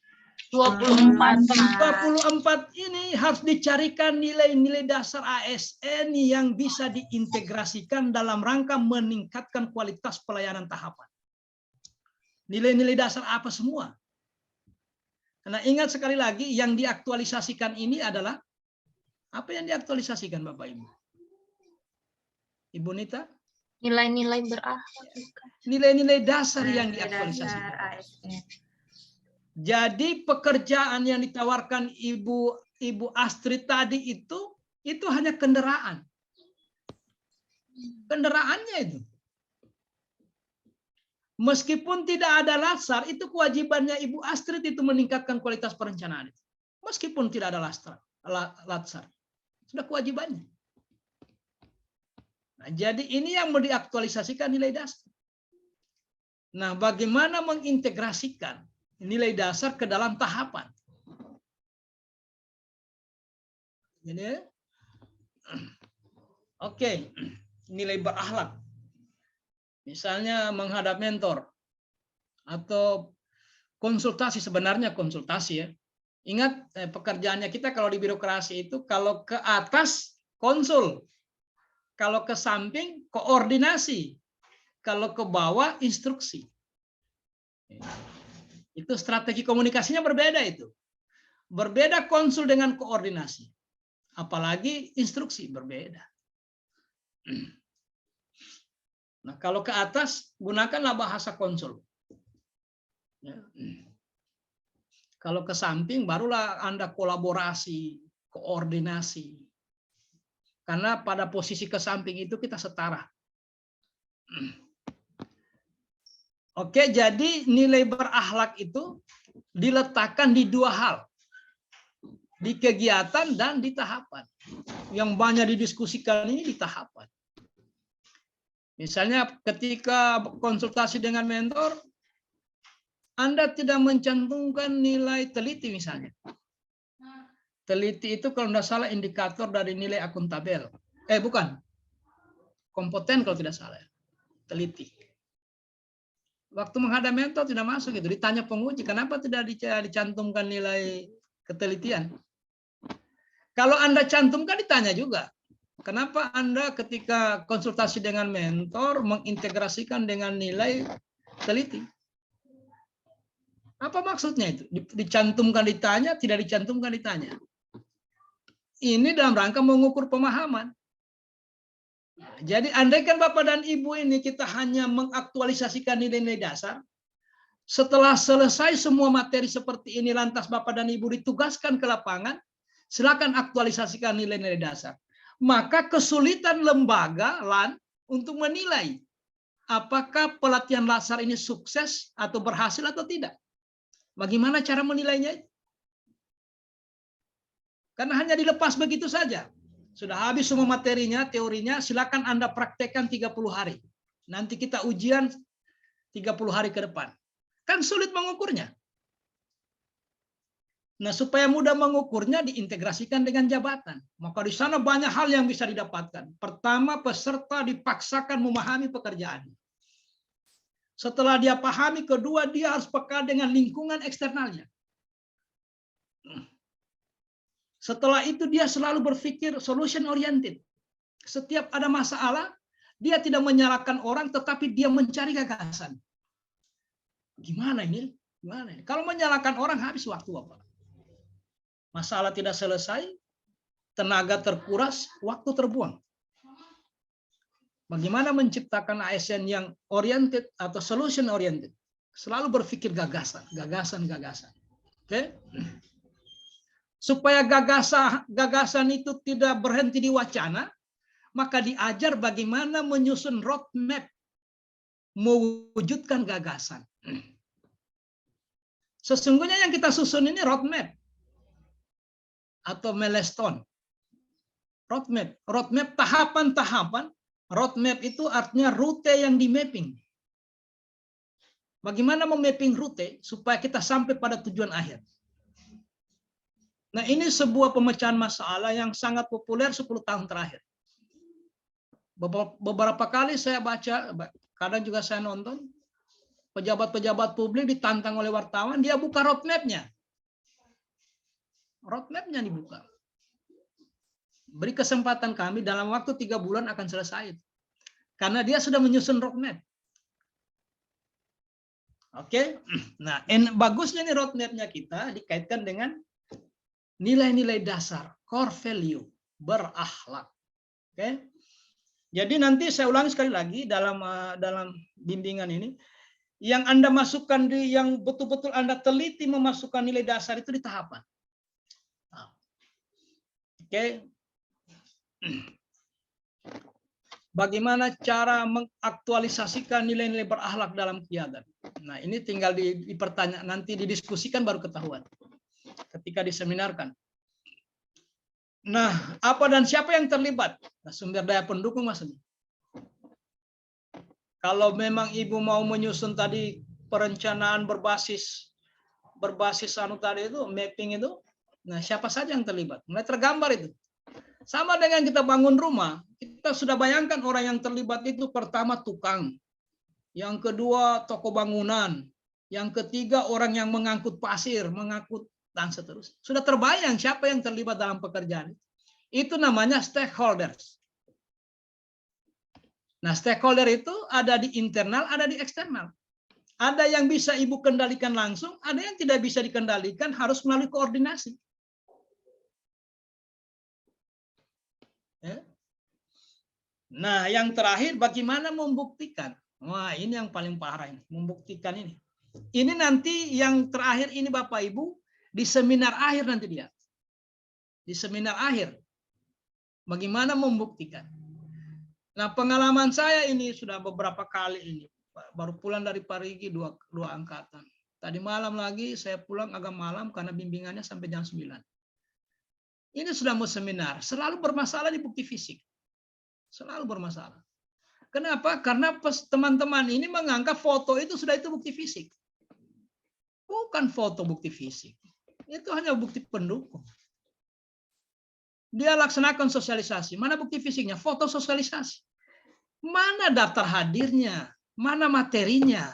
24, Pak. 24 ini harus dicarikan nilai-nilai dasar ASN yang bisa diintegrasikan dalam rangka meningkatkan kualitas pelayanan tahapan. Nilai-nilai dasar apa semua? Karena ingat sekali lagi, yang diaktualisasikan ini adalah apa yang diaktualisasikan Bapak Ibu? Ibu Nita? Nilai-nilai berakhlak. Nilai-nilai dasar yang diaktualisasikan. Jadi pekerjaan yang ditawarkan Ibu Astrid tadi itu hanya kendaraan. Kendaraannya itu. Meskipun tidak ada latsar, itu kewajibannya Ibu Astrid itu meningkatkan kualitas perencanaan. Meskipun tidak ada latsar. Sudah kewajibannya. Nah, jadi ini yang mau diaktualisasikan nilai dasar. Nah, bagaimana mengintegrasikan nilai dasar ke dalam tahapan? Jadi, oke, nilai berakhlak. Misalnya menghadap mentor atau konsultasi, sebenarnya konsultasi ya. Ingat pekerjaannya kita kalau di birokrasi itu kalau ke atas konsul, kalau ke samping koordinasi, kalau ke bawah instruksi. Itu strategi komunikasinya berbeda itu. Berbeda konsul dengan koordinasi. Apalagi instruksi berbeda. Nah, kalau ke atas gunakanlah bahasa konsul. Kalau ke samping barulah Anda kolaborasi, koordinasi. Karena pada posisi ke samping itu kita setara. Oke, jadi nilai berakhlak itu diletakkan di 2 hal. Di kegiatan dan di tahapan. Yang banyak didiskusikan ini di tahapan. Misalnya ketika konsultasi dengan mentor, Anda tidak mencantumkan nilai teliti misalnya. Teliti itu kalau tidak salah indikator dari nilai akuntabel. Bukan. Kompeten kalau tidak salah. Teliti. Waktu menghadap mentor tidak masuk itu. Ditanya penguji, kenapa tidak dicantumkan nilai ketelitian? Kalau Anda cantumkan ditanya juga. Kenapa Anda ketika konsultasi dengan mentor mengintegrasikan dengan nilai teliti? Apa maksudnya itu? Dicantumkan ditanya, tidak dicantumkan ditanya. Ini dalam rangka mengukur pemahaman. Jadi andaikan Bapak dan Ibu ini kita hanya mengaktualisasikan nilai-nilai dasar, setelah selesai semua materi seperti ini lantas Bapak dan Ibu ditugaskan ke lapangan, silakan aktualisasikan nilai-nilai dasar. Maka kesulitan lembaga LAN untuk menilai apakah pelatihan latsar ini sukses atau berhasil atau tidak. Bagaimana cara menilainya? Karena hanya dilepas begitu saja. Sudah habis semua materinya, teorinya, silakan Anda praktekkan 30 hari. Nanti kita ujian 30 hari ke depan. Kan sulit mengukurnya. Nah, supaya mudah mengukurnya diintegrasikan dengan jabatan. Maka di sana banyak hal yang bisa didapatkan. Pertama, peserta dipaksakan memahami pekerjaan. Setelah dia pahami, kedua dia harus peka dengan lingkungan eksternalnya. Setelah itu dia selalu berpikir solution oriented. Setiap ada masalah, dia tidak menyalahkan orang, tetapi dia mencari gagasan. Gimana ini? Gimana ini? Kalau menyalahkan orang habis waktu Bapak. Masalah tidak selesai, tenaga terkuras, waktu terbuang. Bagaimana menciptakan ASN yang oriented atau solution oriented? Selalu berpikir gagasan. Oke? Supaya gagasan itu tidak berhenti di wacana, maka diajar bagaimana menyusun roadmap mewujudkan gagasan. Sesungguhnya yang kita susun ini roadmap atau milestone. Roadmap tahapan-tahapan. Roadmap itu artinya rute yang di mapping. Bagaimana memapping rute supaya kita sampai pada tujuan akhir. Nah, ini sebuah pemecahan masalah yang sangat populer 10 tahun terakhir. Beberapa kali saya baca, kadang juga saya nonton, pejabat-pejabat publik ditantang oleh wartawan, dia buka roadmap-nya. Roadmap-nya dibuka. Beri kesempatan kami, dalam waktu 3 bulan akan selesai. Karena dia sudah menyusun roadmap. Oke, nah bagusnya nih roadmap-nya kita dikaitkan dengan nilai-nilai dasar, core value, berakhlak. Oke, jadi nanti saya ulangi sekali lagi dalam bimbingan ini, yang Anda masukkan yang betul-betul Anda teliti memasukkan nilai dasar itu di tahapan. Nah, oke, bagaimana cara mengaktualisasikan nilai-nilai berakhlak dalam kiadat? Nah, ini tinggal dipertanya, nanti didiskusikan baru ketahuan ketika diseminarkan. Nah, apa dan siapa yang terlibat? Nah, sumber daya pendukung maksudnya. Kalau memang Ibu mau menyusun tadi perencanaan berbasis tadi itu, mapping itu, nah siapa saja yang terlibat? Mulai tergambar itu. Sama dengan kita bangun rumah, kita sudah bayangkan orang yang terlibat itu pertama tukang, yang kedua toko bangunan, yang ketiga orang yang mengangkut pasir, mengangkut dan seterusnya. Sudah terbayang siapa yang terlibat dalam pekerjaan. Itu namanya stakeholders. Nah, stakeholder itu ada di internal, ada di eksternal. Ada yang bisa Ibu kendalikan langsung, ada yang tidak bisa dikendalikan, harus melalui koordinasi. Nah, yang terakhir bagaimana membuktikan? Wah, ini yang paling parah ini, membuktikan ini. Ini nanti yang terakhir ini Bapak Ibu di seminar akhir nanti dia. Di seminar akhir. Bagaimana membuktikan? Nah, pengalaman saya ini sudah beberapa kali ini. Baru pulang dari Parigi dua angkatan. Tadi malam lagi saya pulang agak malam karena bimbingannya sampai jam 9. Ini sudah mau seminar, selalu bermasalah di bukti fisik. Selalu bermasalah. Kenapa? Karena teman-teman ini menganggap foto itu sudah itu bukti fisik. Bukan foto bukti fisik. Itu hanya bukti pendukung. Dia laksanakan sosialisasi. Mana bukti fisiknya? Foto sosialisasi. Mana daftar hadirnya? Mana materinya?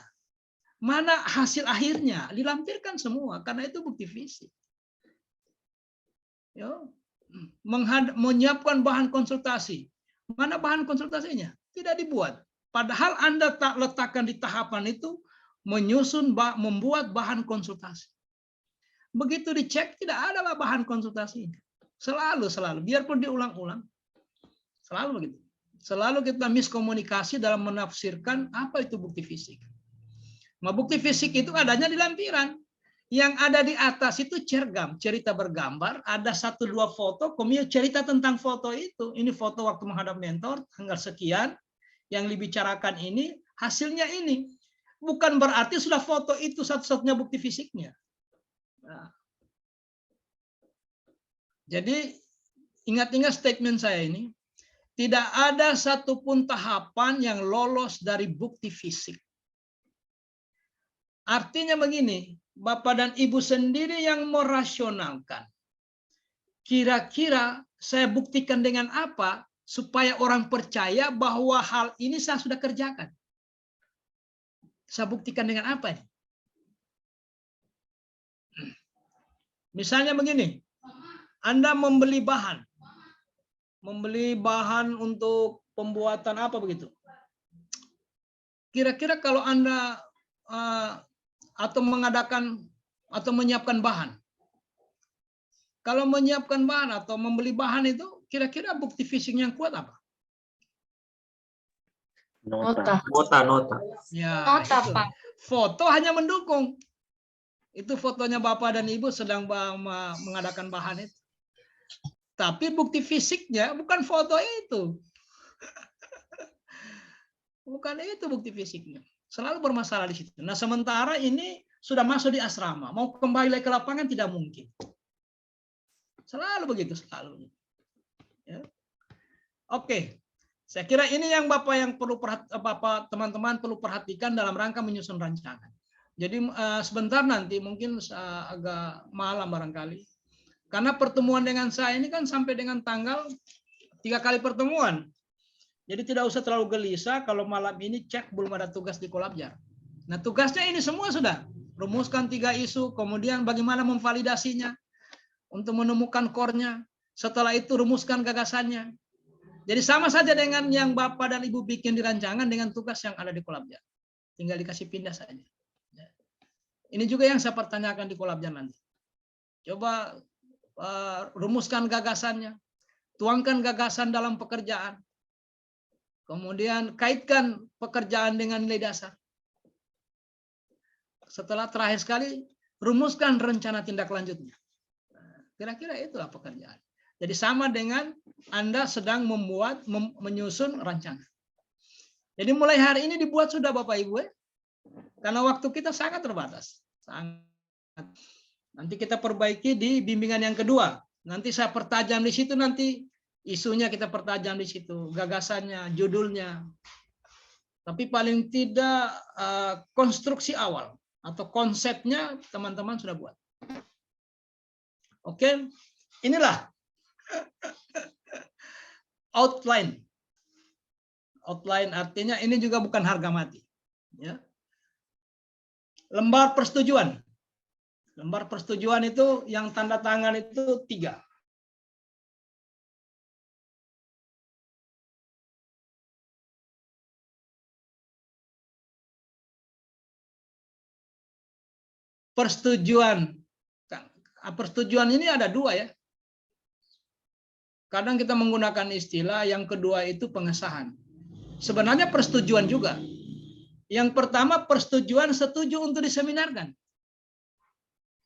Mana hasil akhirnya? Dilampirkan semua karena itu bukti fisik. Menyiapkan bahan konsultasi. Mana bahan konsultasinya? Tidak dibuat. Padahal Anda tak letakkan di tahapan itu menyusun, membuat bahan konsultasi. Begitu dicek tidak ada bahan konsultasi. Selalu. Biarpun diulang-ulang. Selalu begitu. Selalu kita miskomunikasi dalam menafsirkan apa itu bukti fisik. Nah, bukti fisik itu adanya di lampiran. Yang ada di atas itu cergam, cerita bergambar, ada 1-2 foto, kemudian cerita tentang foto itu. Ini foto waktu menghadap mentor, tanggal sekian, yang dibicarakan ini, hasilnya ini. Bukan berarti sudah foto itu satu-satunya bukti fisiknya. Nah. Jadi, ingat-ingat statement saya ini, tidak ada satupun tahapan yang lolos dari bukti fisik. Artinya begini, Bapak dan Ibu sendiri yang merasionalkan. Kira-kira saya buktikan dengan apa supaya orang percaya bahwa hal ini saya sudah kerjakan. Saya buktikan dengan apa ini? Misalnya begini, Anda membeli bahan. Membeli bahan untuk pembuatan apa begitu? Kira-kira kalau Anda atau mengadakan atau menyiapkan bahan. Kalau menyiapkan bahan atau membeli bahan itu, kira-kira bukti fisiknya yang kuat apa? Nota. Ya, Nota, itu. Pak. Foto hanya mendukung. Itu fotonya Bapak dan Ibu sedang mengadakan bahan itu. Tapi bukti fisiknya bukan foto itu. Bukan itu bukti fisiknya. Selalu bermasalah di situ. Nah, sementara ini sudah masuk di asrama. Mau kembali lagi ke lapangan tidak mungkin. Selalu begitu, selalu. Ya. Oke. Saya kira ini yang Bapak teman-teman perlu perhatikan dalam rangka menyusun rancangan. Jadi sebentar nanti mungkin agak malam barangkali. Karena pertemuan dengan saya ini kan sampai dengan tanggal 3 kali pertemuan. Jadi tidak usah terlalu gelisah kalau malam ini cek belum ada tugas di Kolabjar. Nah, tugasnya ini semua sudah. Rumuskan 3 isu, kemudian bagaimana memvalidasinya untuk menemukan core-nya. Setelah itu rumuskan gagasannya. Jadi sama saja dengan yang Bapak dan Ibu bikin di rancangan dengan tugas yang ada di Kolabjar. Tinggal dikasih pindah saja. Ini juga yang saya pertanyakan di Kolabjar nanti. Coba rumuskan gagasannya. Tuangkan gagasan dalam pekerjaan. Kemudian kaitkan pekerjaan dengan nilai dasar. Setelah terakhir sekali, rumuskan rencana tindak lanjutnya. Kira-kira itulah pekerjaan. Jadi sama dengan Anda sedang menyusun rancangan. Jadi mulai hari ini dibuat sudah Bapak Ibu. Karena waktu kita sangat terbatas. Nanti kita perbaiki di bimbingan yang kedua. Nanti saya pertajam di situ, nanti isunya kita pertajam di situ. Gagasannya, judulnya. Tapi paling tidak konstruksi awal atau konsepnya teman-teman sudah buat. Oke, inilah outline. Outline artinya ini juga bukan harga mati. Ya. Lembar persetujuan. Lembar persetujuan itu yang tanda tangan itu 3. Persetujuan ini ada 2 ya. Kadang kita menggunakan istilah yang kedua itu pengesahan. Sebenarnya persetujuan juga. Yang pertama persetujuan setuju untuk diseminarkan.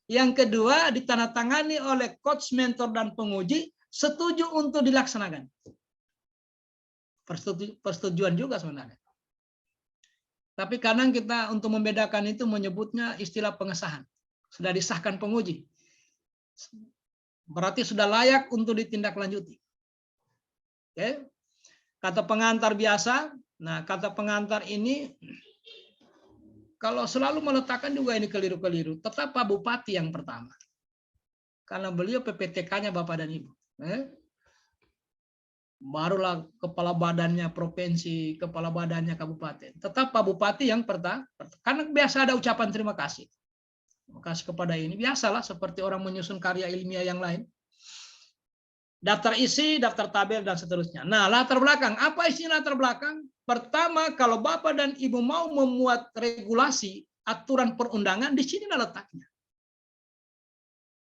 Yang kedua ditandatangani oleh coach, mentor, dan penguji setuju untuk dilaksanakan. Persetujuan juga sebenarnya. Tapi kadang kita untuk membedakan itu menyebutnya istilah pengesahan. Sudah disahkan penguji. Berarti sudah layak untuk ditindaklanjuti. Oke. Kata pengantar biasa. Nah, kata pengantar ini kalau selalu meletakkan juga ini keliru-keliru. Tetap Pak Bupati yang pertama. Karena beliau PPTK-nya Bapak dan Ibu. Barulah kepala badannya provinsi, kepala badannya kabupaten. Tetap Pak Bupati yang pertama. Karena biasa ada ucapan terima kasih. Terima kasih kepada ini. Biasalah seperti orang menyusun karya ilmiah yang lain. Daftar isi, daftar tabel, dan seterusnya. Nah, latar belakang. Apa isinya latar belakang? Pertama, kalau Bapak dan Ibu mau memuat regulasi, aturan perundangan, di sini letaknya.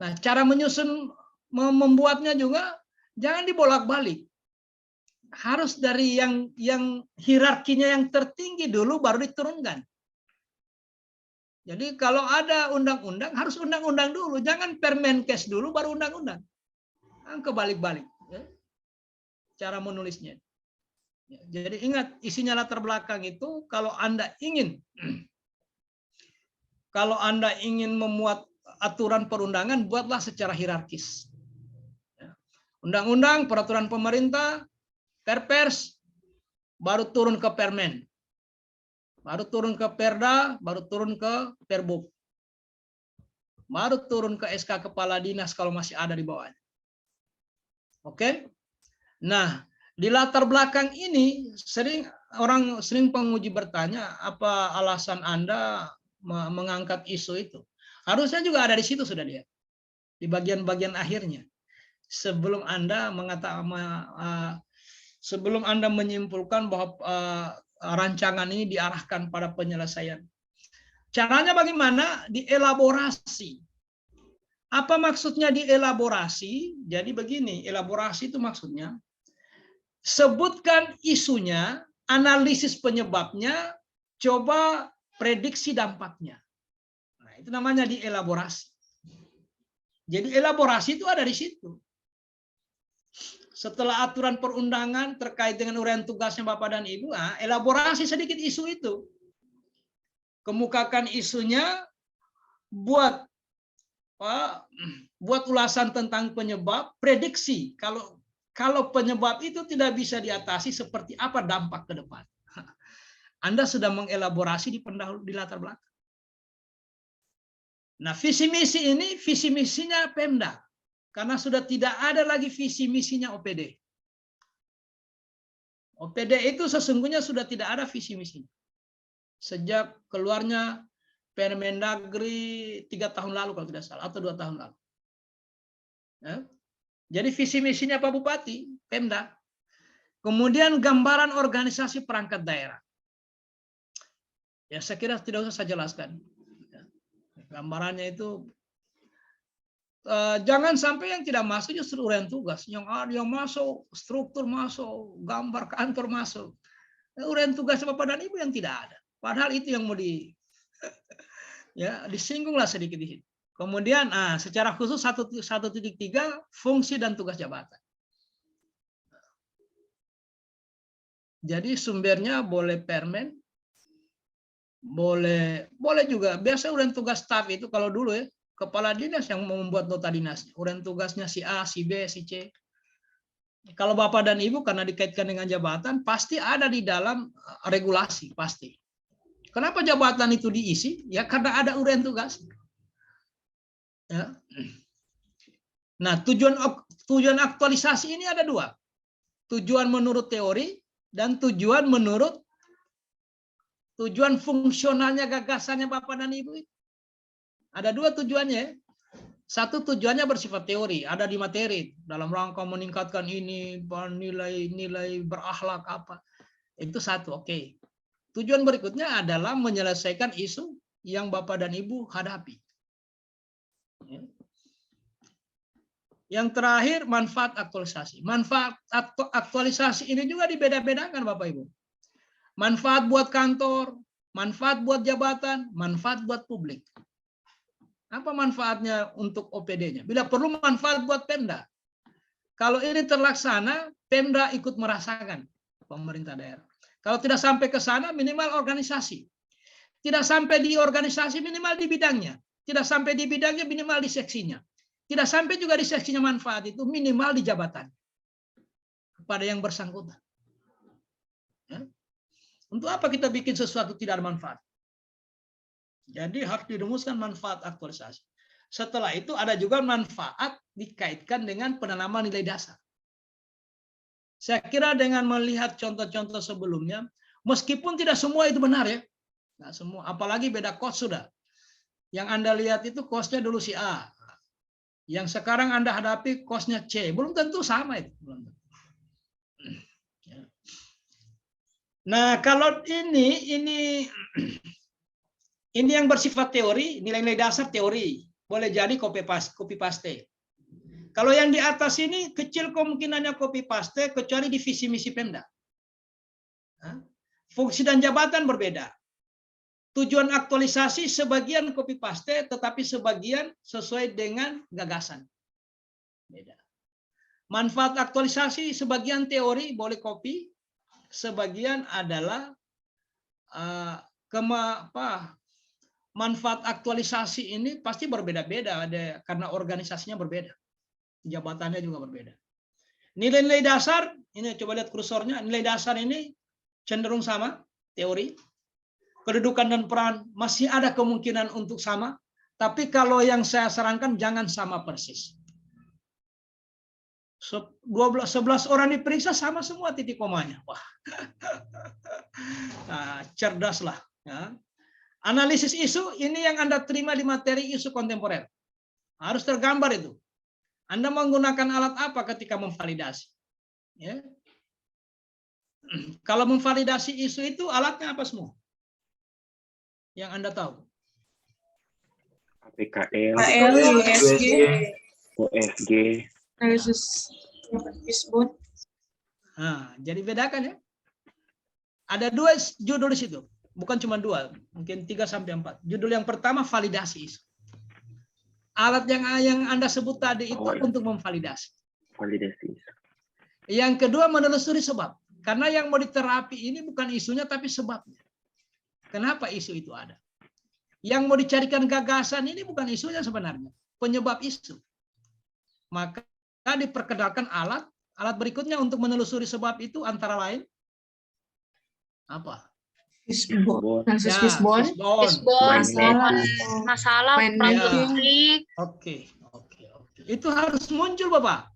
Nah, cara menyusun, membuatnya juga, jangan dibolak-balik. Harus dari yang hierarkinya yang tertinggi dulu, baru diturunkan. Jadi kalau ada undang-undang, harus undang-undang dulu. Jangan Permenkes dulu, baru undang-undang. Kebalik-balik ya, cara menulisnya. Ya, jadi ingat isinya latar belakang itu kalau Anda ingin memuat aturan perundangan, buatlah secara hierarkis. Undang-undang, peraturan pemerintah, Perpres, baru turun ke Permen, baru turun ke Perda, baru turun ke Perbuk, baru turun ke SK Kepala Dinas kalau masih ada di bawahnya. Oke, nah di latar belakang ini orang sering penguji bertanya apa alasan Anda mengangkat isu itu. Harusnya juga ada di situ sudah dia di bagian-bagian akhirnya. Sebelum Anda sebelum Anda menyimpulkan bahwa rancangan ini diarahkan pada penyelesaian. Caranya bagaimana? Dielaborasi. Apa maksudnya dielaborasi? Jadi begini, elaborasi itu maksudnya sebutkan isunya, analisis penyebabnya, coba prediksi dampaknya. Nah, itu namanya dielaborasi. Jadi elaborasi itu ada di situ. Setelah aturan perundangan terkait dengan uraian tugasnya Bapak dan Ibu, elaborasi sedikit isu itu. Kemukakan isunya, buat ulasan tentang penyebab, prediksi kalau penyebab itu tidak bisa diatasi seperti apa dampak ke depan. Anda sudah mengelaborasi di latar belakang. Nah, visi misi ini visi misinya Pemda. Karena sudah tidak ada lagi visi misinya OPD. OPD itu sesungguhnya sudah tidak ada visi misinya. Sejak keluarnya Permendagri 3 tahun lalu kalau tidak salah, atau 2 tahun lalu. Ya. Jadi visi misinya Pak Bupati, Pemda. Kemudian gambaran organisasi perangkat daerah. Ya saya kira tidak usah saya jelaskan. Gambarannya itu jangan sampai yang tidak masuk justru uraian tugas. Yang masuk, struktur masuk, gambar kantor masuk. Uraian tugas Bapak dan Ibu yang tidak ada. Padahal itu yang mau ya disinggunglah sedikit di sini. Kemudian secara khusus 1.3 fungsi dan tugas jabatan. Jadi sumbernya boleh permen, boleh juga. Biasa uraian tugas staf itu kalau dulu ya, kepala dinas yang membuat nota dinasnya. Uraian tugasnya si A, si B, si C. Kalau Bapak dan Ibu karena dikaitkan dengan jabatan, pasti ada di dalam regulasi, pasti. Kenapa jabatan itu diisi? Ya karena ada uraian tugas. Ya. Nah, tujuan aktualisasi ini ada 2. Tujuan menurut teori dan tujuan menurut tujuan fungsionalnya gagasannya Bapak dan Ibu. Ada 2 tujuannya. Satu tujuannya bersifat teori, ada di materi dalam rangka meningkatkan ini, nilai-nilai berakhlak apa. Itu satu, oke. Tujuan berikutnya adalah menyelesaikan isu yang Bapak dan Ibu hadapi. Yang terakhir, manfaat aktualisasi. Manfaat aktualisasi ini juga dibeda-bedakan Bapak Ibu. Manfaat buat kantor, manfaat buat jabatan, manfaat buat publik. Apa manfaatnya untuk OPD-nya? Bila perlu manfaat buat Pemda. Kalau ini terlaksana, Pemda ikut merasakan pemerintah daerah. Kalau tidak sampai ke sana, minimal organisasi. Tidak sampai di organisasi, minimal di bidangnya. Tidak sampai di bidangnya, minimal di seksinya. Tidak sampai juga di seksinya manfaat itu, minimal di jabatan. Kepada yang bersangkutan. Ya. Untuk apa kita bikin sesuatu tidak ada manfaat? Jadi harus dirumuskan manfaat aktualisasi. Setelah itu ada juga manfaat dikaitkan dengan penanaman nilai dasar. Saya kira dengan melihat contoh-contoh sebelumnya, meskipun tidak semua itu benar ya, nggak semua, apalagi beda cost sudah. Yang Anda lihat itu costnya dulu si A, yang sekarang Anda hadapi costnya C, belum tentu sama itu. Nah kalau ini yang bersifat teori, nilai-nilai dasar teori, boleh jadi copy paste. Kalau yang di atas ini kecil kemungkinannya copy paste kecuali di visi misi Pemda. Fungsi dan jabatan berbeda. Tujuan aktualisasi sebagian copy paste tetapi sebagian sesuai dengan gagasan. Beda. Manfaat aktualisasi sebagian teori boleh copy, sebagian adalah manfaat aktualisasi ini pasti berbeda-beda karena organisasinya berbeda. Jabatannya juga berbeda. Nilai-nilai dasar, ini coba lihat kursornya, nilai dasar ini cenderung sama, teori. Kedudukan dan peran masih ada kemungkinan untuk sama, tapi kalau yang saya sarankan jangan sama persis. 11 orang diperiksa sama semua titik komanya. Wah. Nah, cerdaslah. Ya. Analisis isu ini yang Anda terima di materi isu kontemporer. Harus tergambar itu. Anda menggunakan alat apa ketika memvalidasi? Ya. Kalau memvalidasi isu itu alatnya apa semua? Yang Anda tahu? APKL, USG, OSG. analisis Fishbone. Nah, jadi bedakan ya. Ada 2 judul di situ. Bukan cuma 2, mungkin 3-4. Judul yang pertama validasi isu. Alat yang Anda sebut tadi itu untuk memvalidasi. Validasi. Yang kedua menelusuri sebab. Karena yang mau diterapi ini bukan isunya tapi sebabnya. Kenapa isu itu ada? Yang mau dicarikan gagasan ini bukan isunya sebenarnya, penyebab isu. Maka diperkenalkan alat berikutnya untuk menelusuri sebab itu antara lain apa? Fishbone. Analisis Ya, Fishbone. Fishbone. Fishbone, masalah, Pending. peran konflik. Oke. Itu harus muncul, Bapak.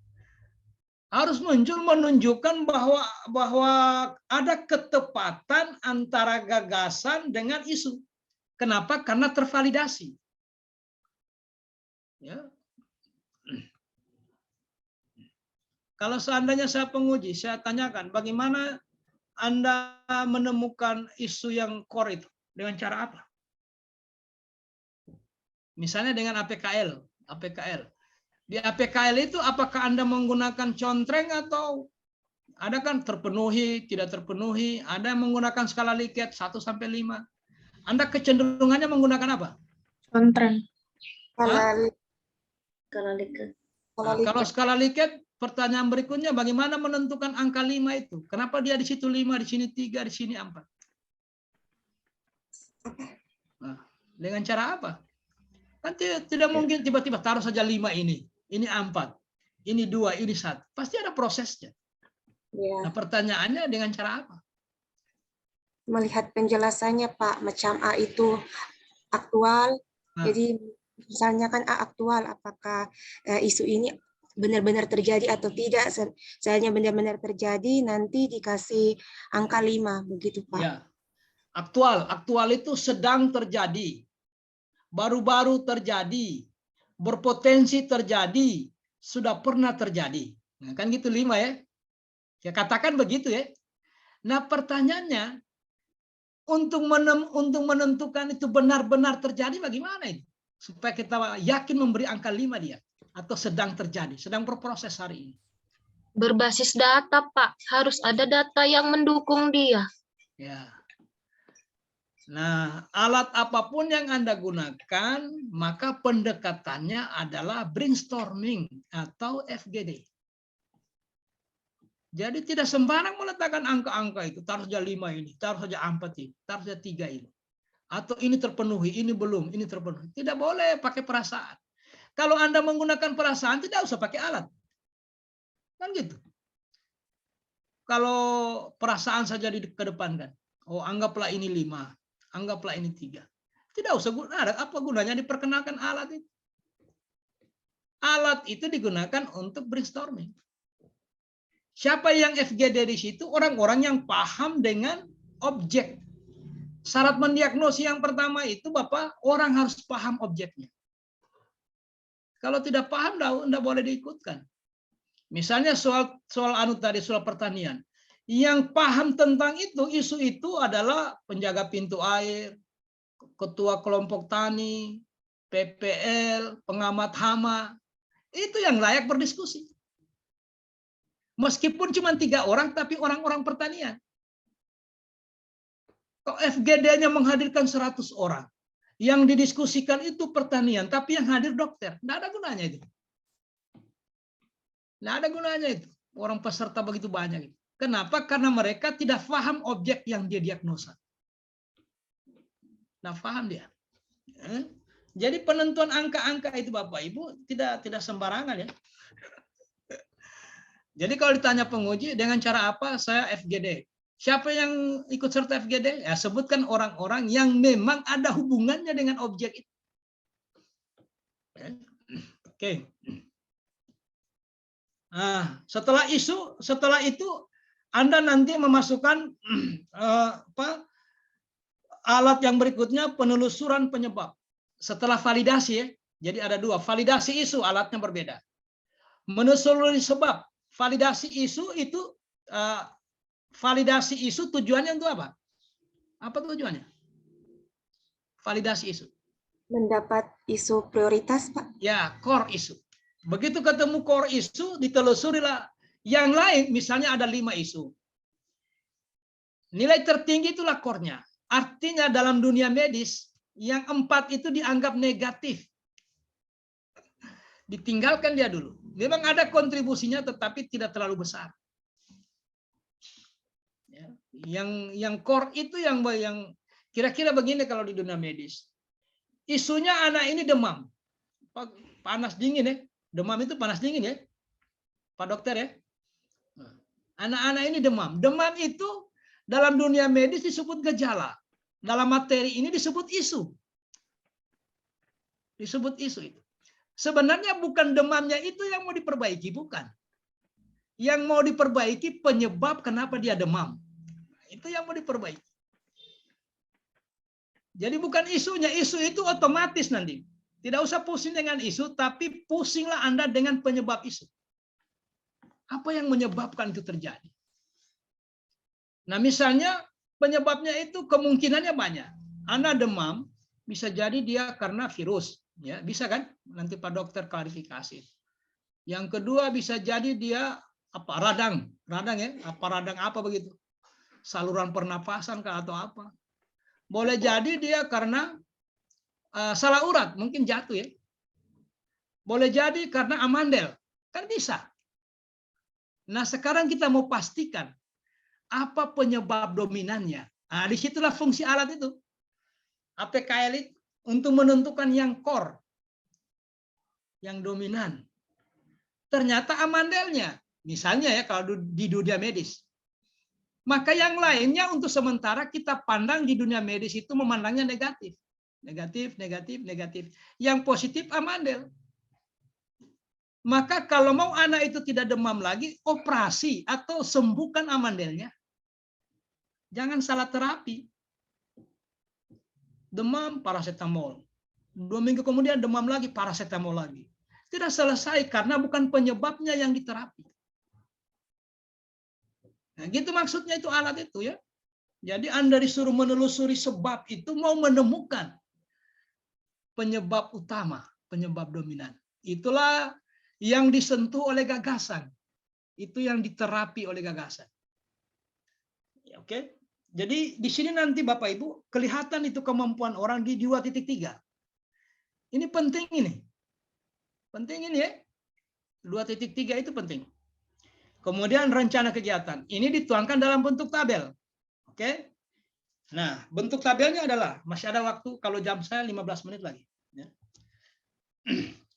Harus muncul menunjukkan bahwa ada ketepatan antara gagasan dengan isu. Kenapa? Karena tervalidasi. Ya. Kalau seandainya saya penguji, saya tanyakan bagaimana Anda menemukan isu yang core itu, dengan cara apa? Misalnya dengan APKL. Di APKL itu apakah Anda menggunakan contreng atau ada kan terpenuhi, tidak terpenuhi, ada yang menggunakan skala Likert 1 sampai 5. Anda kecenderungannya menggunakan apa? Contreng. Kalau skala Likert, pertanyaan berikutnya bagaimana menentukan angka 5 itu? Kenapa dia di situ 5, di sini 3, di sini 4? Nah, dengan cara apa? Kan tidak mungkin tiba-tiba taruh saja 5 ini 4, ini 2, ini 1. Pasti ada prosesnya. Ya, Nah, pertanyaannya dengan cara apa? melihat penjelasannya Pak, macam A itu aktual, Nah. jadi misalnya kan A aktual, apakah isu ini benar-benar terjadi atau tidak, misalnya benar-benar terjadi, nanti dikasih angka 5, begitu Pak. Ya, aktual itu sedang terjadi, baru-baru terjadi, berpotensi terjadi, sudah pernah terjadi. Nah, kan gitu 5 ya. Ya katakan begitu ya. Nah pertanyaannya, untuk menentukan itu benar-benar terjadi bagaimana itu? Supaya kita yakin memberi angka 5 dia. Atau sedang terjadi, sedang berproses hari ini. Berbasis data, Pak. Harus ada data yang mendukung dia. Ya. Nah, alat apapun yang Anda gunakan, maka pendekatannya adalah brainstorming atau FGD. Jadi tidak sembarang meletakkan angka-angka itu, taruh saja 5 ini, taruh saja 4 ini, taruh saja 3 ini. Atau ini terpenuhi, ini belum, ini terpenuhi. Tidak boleh pakai perasaan. Kalau Anda menggunakan perasaan, tidak usah pakai alat. Kan gitu. Kalau perasaan saja dikedepankan, oh anggaplah ini 5, anggaplah ini 3. Tidak usah guna, apa gunanya diperkenalkan alat itu? Alat itu digunakan untuk brainstorming. Siapa yang FGD di situ? Orang-orang yang paham dengan objek. Syarat mendiagnosis yang pertama itu, Bapak, orang harus paham objeknya. Kalau tidak paham, tidak boleh diikutkan. Misalnya soal soal pertanian. Yang paham tentang itu, isu itu adalah penjaga pintu air, ketua kelompok tani, PPL, pengamat hama. Itu yang layak berdiskusi. Meskipun cuma 3 orang, tapi orang-orang pertanian. Kalau FGD-nya menghadirkan 100 orang, yang didiskusikan itu pertanian, tapi yang hadir dokter. Tidak ada gunanya itu. Tidak ada gunanya itu. Orang peserta begitu banyak. Kenapa? Karena mereka tidak paham objek yang dia diagnosa. Nah, paham dia. Jadi penentuan angka-angka itu Bapak Ibu tidak sembarangan ya. Jadi kalau ditanya penguji dengan cara apa saya FGD? Siapa yang ikut serta FGD? Ya sebutkan orang-orang yang memang ada hubungannya dengan objek itu. Oke. Nah, setelah itu Anda nanti memasukkan alat yang berikutnya, penelusuran penyebab. Setelah validasi ya. Jadi ada 2, validasi isu alatnya berbeda. Menelusuri sebab. Validasi isu itu tujuannya untuk apa? Apa tujuannya? Validasi isu. Mendapat isu prioritas, Pak. Ya, core isu. Begitu ketemu core isu, ditelusurilah yang lain, misalnya ada 5 isu. Nilai tertinggi itulah core-nya. Artinya dalam dunia medis, yang 4 itu dianggap negatif. Ditinggalkan dia dulu. Memang ada kontribusinya tetapi tidak terlalu besar. Ya, yang core itu yang kira-kira begini kalau di dunia medis. Isunya anak ini demam. Panas dingin ya. Demam itu panas dingin ya. Pak dokter ya. Anak-anak ini demam. Demam itu dalam dunia medis disebut gejala. Dalam materi ini disebut isu. Disebut isu itu. Sebenarnya bukan demamnya itu yang mau diperbaiki, bukan. Yang mau diperbaiki penyebab kenapa dia demam. Itu yang mau diperbaiki. Jadi bukan isunya, isu itu otomatis nanti. Tidak usah pusing dengan isu, tapi pusinglah Anda dengan penyebab isu. Apa yang menyebabkan itu terjadi? Nah, misalnya penyebabnya itu kemungkinannya banyak. Anda demam, bisa jadi dia karena virus. Ya, bisa kan? Nanti Pak Dokter klarifikasi. Yang kedua bisa jadi dia apa? Radang ya? Radang apa begitu? Saluran pernapasan kah atau apa? Boleh jadi dia karena salah urat, mungkin jatuh ya. Boleh jadi karena amandel, kan bisa. Nah, sekarang kita mau pastikan apa penyebab dominannya. Nah, disitulah fungsi alat itu. APKL untuk menentukan yang core, yang dominan. Ternyata amandelnya, misalnya ya kalau di dunia medis. Maka yang lainnya untuk sementara kita pandang di dunia medis itu memandangnya negatif. Negatif. Yang positif amandel. Maka kalau mau anak itu tidak demam lagi, operasi atau sembuhkan amandelnya. Jangan salah terapi. Demam, paracetamol. 2 minggu kemudian demam lagi, paracetamol lagi. Tidak selesai karena bukan penyebabnya yang diterapi. Nah, gitu maksudnya itu alat itu ya. Jadi Anda disuruh menelusuri sebab itu mau menemukan penyebab utama, penyebab dominan. Itulah yang disentuh oleh gagasan. Itu yang diterapi oleh gagasan. Ya, oke. Jadi di sini nanti Bapak Ibu kelihatan itu kemampuan orang di 2.3. Ini penting ini. Penting ini ya. 2.3 itu penting. Kemudian rencana kegiatan. Ini dituangkan dalam bentuk tabel. Oke. Nah, bentuk tabelnya adalah, masih ada waktu kalau jam saya 15 menit lagi.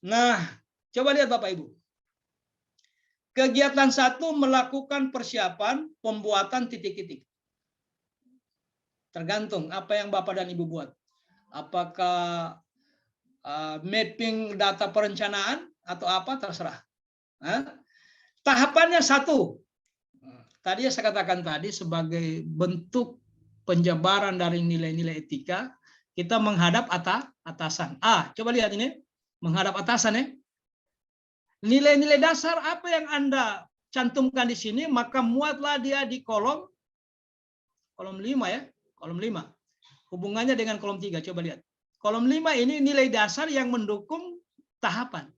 Nah, coba lihat Bapak Ibu. Kegiatan 1 melakukan persiapan pembuatan titik-titik. Tergantung apa yang Bapak dan Ibu buat. Apakah mapping data perencanaan atau apa, terserah. Tahapannya 1. Tadi saya katakan tadi sebagai bentuk penjabaran dari nilai-nilai etika, kita menghadap atasan. Coba lihat ini, menghadap atasan ya. Nilai-nilai dasar apa yang Anda cantumkan di sini, maka muatlah dia di kolom 5 ya, kolom 5. Hubungannya dengan kolom 3, coba lihat. Kolom 5 ini nilai dasar yang mendukung tahapan.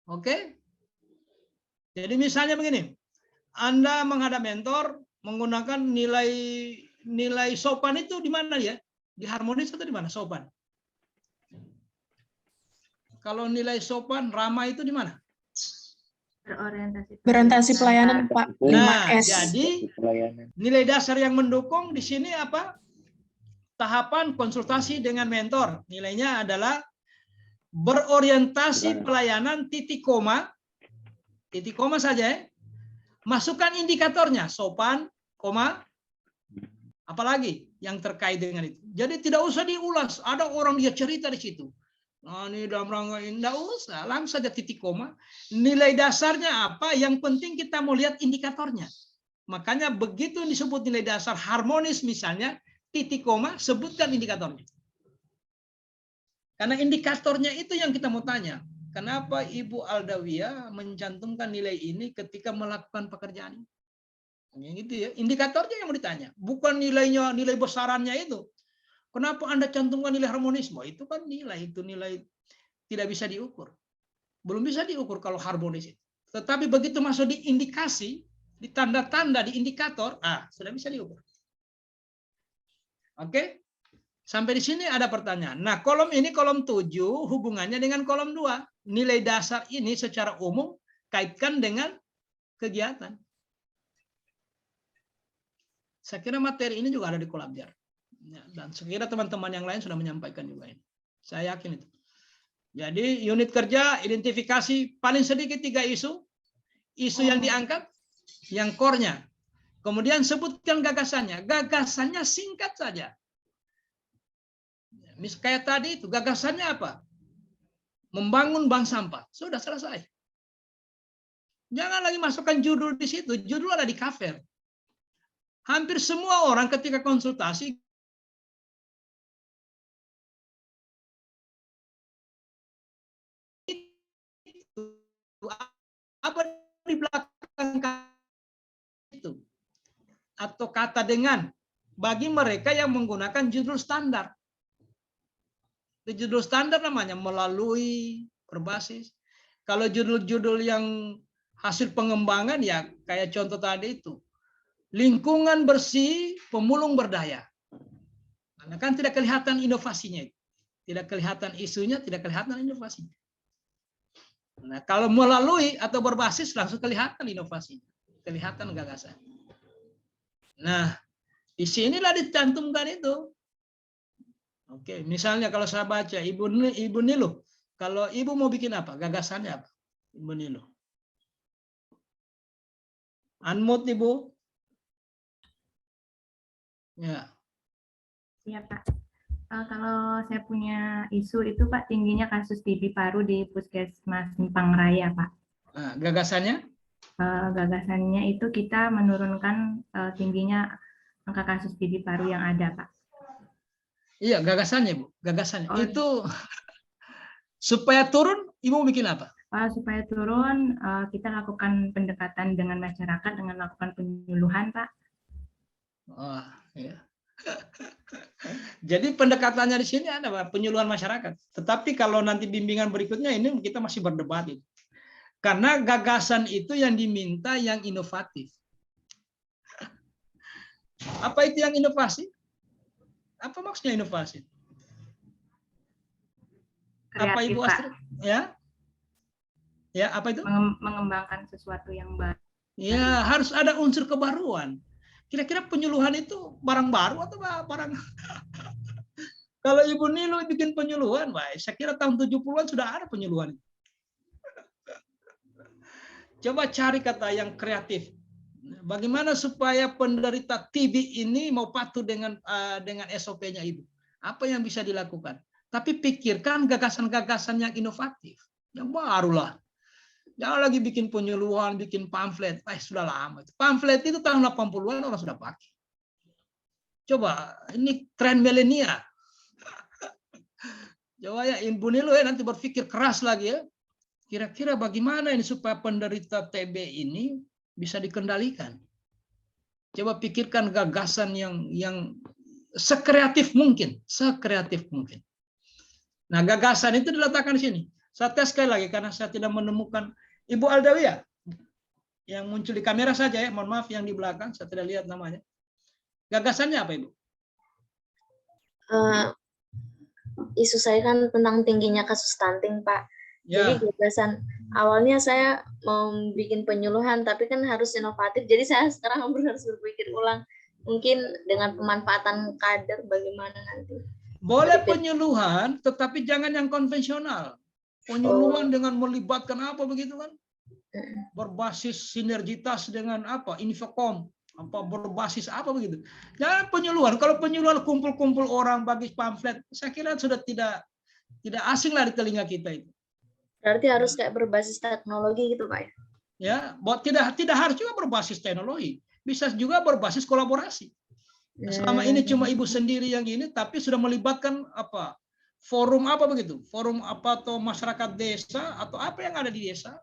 Oke? Jadi misalnya begini, Anda menghadap mentor menggunakan nilai sopan itu di mana ya? Di harmonis atau di mana sopan? Kalau nilai sopan, ramah itu di mana? Berorientasi pelayanan, Pak. Nah, 5S. jadi nilai dasar yang mendukung di sini apa? Tahapan konsultasi dengan mentor. Nilainya adalah berorientasi pelayanan titik koma saja ya. Masukkan indikatornya, sopan, koma, apalagi yang terkait dengan itu. Jadi tidak usah diulas, ada orang dia cerita di situ. Nah, ini dalam rangka ini, tidak usah, langsung saja titik koma. Nilai dasarnya apa, yang penting kita mau lihat indikatornya. Makanya begitu disebut nilai dasar harmonis misalnya, titik koma, sebutkan indikatornya. Karena indikatornya itu yang kita mau tanya. Kenapa Ibu Aldawiyah mencantumkan nilai ini ketika melakukan pekerjaan ini? Gitu ya. Indikatornya yang mau ditanya, bukan nilainya, nilai besarannya itu. Kenapa Anda cantumkan nilai harmonisme? Itu kan nilai tidak bisa diukur. Belum bisa diukur kalau harmonis itu. Tetapi begitu masuk di indikasi, di tanda-tanda, di indikator, sudah bisa diukur. Oke? Sampai di sini ada pertanyaan. Nah, kolom ini kolom 7 hubungannya dengan kolom 2. Nilai dasar ini secara umum kaitkan dengan kegiatan. Saya kira materi ini juga ada di Kolabjar. Dan saya kira teman-teman yang lain sudah menyampaikan juga ini. Saya yakin itu. Jadi unit kerja identifikasi paling sedikit 3 isu. Isu yang diangkat, yang core-nya. Kemudian sebutkan gagasannya. Gagasannya singkat saja. Kayak tadi itu, gagasannya apa? membangun bank sampah. Sudah selesai. Jangan lagi masukkan judul di situ. Judul ada di cover. Hampir semua orang ketika konsultasi apa di belakang itu atau kata dengan bagi mereka yang menggunakan judul standar. Judul standar namanya melalui, berbasis. Kalau judul-judul yang hasil pengembangan ya kayak contoh tadi itu. Lingkungan bersih, pemulung berdaya. Karena kan tidak kelihatan inovasinya. Tidak kelihatan isunya, tidak kelihatan inovasinya. Nah, kalau melalui atau berbasis langsung kelihatan inovasinya. Kelihatan gagasan. Nah, di sinilah dicantumkan itu. Oke, misalnya kalau saya baca Ibu Niluh, kalau Ibu mau bikin apa? Gagasannya apa? Ibu Niluh. Unmute Ibu. Ya. Iya Pak. Kalau saya punya isu itu Pak, tingginya kasus TB paru di Puskesmas Simpang Raya Pak. Nah, gagasannya? Gagasannya itu kita menurunkan tingginya angka kasus TB paru yang ada Pak. Iya, gagasannya Bu. Gagasannya. Oh. Itu supaya turun, Ibu bikin apa? Supaya turun, kita lakukan pendekatan dengan masyarakat dengan melakukan penyuluhan Pak. Oh, iya. Jadi pendekatannya di sini ada Pak, penyuluhan masyarakat. Tetapi kalau nanti bimbingan berikutnya ini kita masih berdebat itu. Karena gagasan itu yang diminta yang inovatif. Apa itu yang inovasi? Apa maksudnya inovasi? Kreatif, apa Ibu Pak. Astrid? Ya? Ya, apa itu? Mengembangkan sesuatu yang baru. Ya, harus ada unsur kebaruan. Kira-kira penyuluhan itu barang baru atau barang? Kalau Ibu Niluh bikin penyuluhan, baik. Saya kira tahun 70-an sudah ada penyuluhan. Coba cari kata yang kreatif. Bagaimana supaya penderita TB ini mau patuh dengan SOP-nya Ibu? Apa yang bisa dilakukan? Tapi pikirkan gagasan-gagasan yang inovatif, yang barulah. Jangan lagi bikin penyuluhan, bikin pamflet. Sudah lama. Pamflet itu tahun 80-an orang sudah pakai. Coba, ini tren milenial. Coba ya, Ibu Niluh nanti berpikir keras lagi ya. Kira-kira bagaimana ini supaya penderita TB ini bisa dikendalikan. Coba pikirkan gagasan yang sekreatif mungkin. Sekreatif mungkin. Nah, gagasan itu diletakkan di sini. Saya tes sekali lagi karena saya tidak menemukan Ibu Aldawiyah yang muncul di kamera saja ya. Mohon maaf yang di belakang saya tidak lihat namanya. Gagasannya apa Ibu? Isu saya kan tentang tingginya kasus stunting Pak. Ya. Jadi gagasan awalnya saya mau bikin penyuluhan tapi kan harus inovatif. Jadi saya sekarang harus berpikir ulang. Mungkin dengan pemanfaatan kader bagaimana nanti. Boleh penyuluhan tetapi jangan yang konvensional. Penyuluhan dengan melibatkan apa begitu kan? Berbasis sinergitas dengan apa? Infocom, apa berbasis apa begitu. Jangan penyuluhan. Kalau penyuluhan kumpul-kumpul orang bagi pamflet, saya kira sudah tidak asing lah di telinga kita itu. Berarti harus kayak berbasis teknologi gitu Pak ya? Ya, tidak harus juga berbasis teknologi. Bisa juga berbasis kolaborasi. Nah, selama ini cuma Ibu sendiri yang ini, tapi sudah melibatkan apa? Forum apa begitu? Forum apa atau masyarakat desa atau apa yang ada di desa?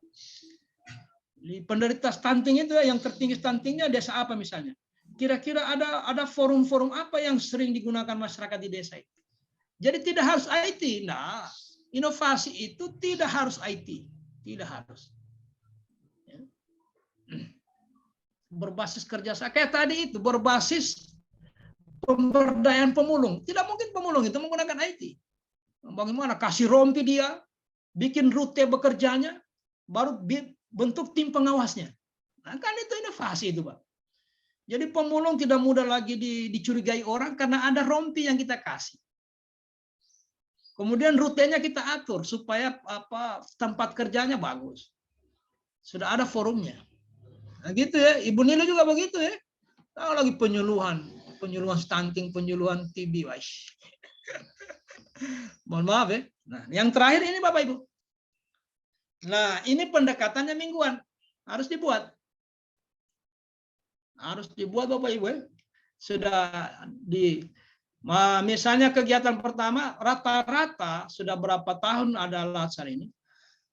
Di penderita stunting itu yang tertinggi stuntingnya desa apa misalnya? Kira-kira ada forum-forum apa yang sering digunakan masyarakat di desa itu? Jadi tidak harus IT. Nah, inovasi itu tidak harus IT, tidak harus. Berbasis kerjasama kayak tadi itu berbasis pemberdayaan pemulung. Tidak mungkin pemulung itu menggunakan IT. Bagaimana kasih rompi dia, bikin rute bekerjanya, baru bentuk tim pengawasnya. Nah, kan itu inovasi itu, Pak. Jadi pemulung tidak mudah lagi dicurigai orang karena ada rompi yang kita kasih. Kemudian rutenya kita atur supaya tempat kerjanya bagus. Sudah ada forumnya. Nah, gitu ya. Ibu Niluh juga begitu ya. Kalau lagi penyuluhan stunting, penyuluhan TB, mohon maaf ya. Nah, yang terakhir ini Bapak Ibu. Nah, ini pendekatannya mingguan. Harus dibuat. Harus dibuat Bapak Ibu. Sudah misalnya kegiatan pertama rata-rata sudah berapa tahun ada LASAR ini.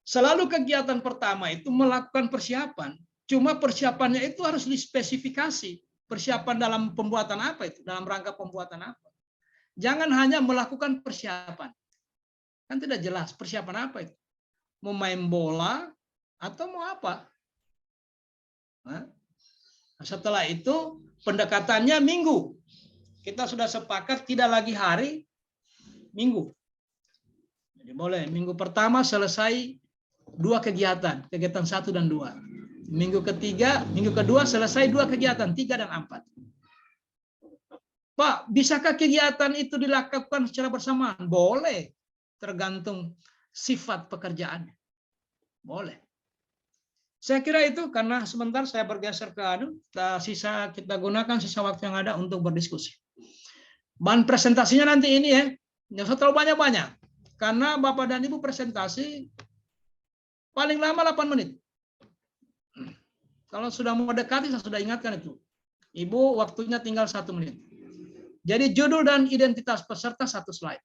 Selalu kegiatan pertama itu melakukan persiapan. Cuma persiapannya itu harus dispesifikasi. Persiapan dalam pembuatan apa itu? Dalam rangka pembuatan apa? Jangan hanya melakukan persiapan. Kan tidak jelas persiapan apa itu. Mau main bola atau mau apa? Nah, setelah itu pendekatannya minggu. Kita sudah sepakat tidak lagi hari, minggu. Jadi boleh minggu pertama selesai 2 kegiatan, kegiatan 1 dan 2. Minggu kedua selesai 2 kegiatan, 3 dan 4. Pak, bisakah kegiatan itu dilakukan secara bersamaan? Boleh, tergantung sifat pekerjaannya. Boleh. Saya kira itu karena sebentar saya bergeser ke kita gunakan sisa waktu yang ada untuk berdiskusi. Bahan presentasinya nanti ini ya, jangan terlalu banyak-banyak. Karena Bapak dan Ibu presentasi paling lama 8 menit. Kalau sudah mau dekati, saya sudah ingatkan itu. Ibu waktunya tinggal 1 menit. Jadi judul dan identitas peserta 1 slide.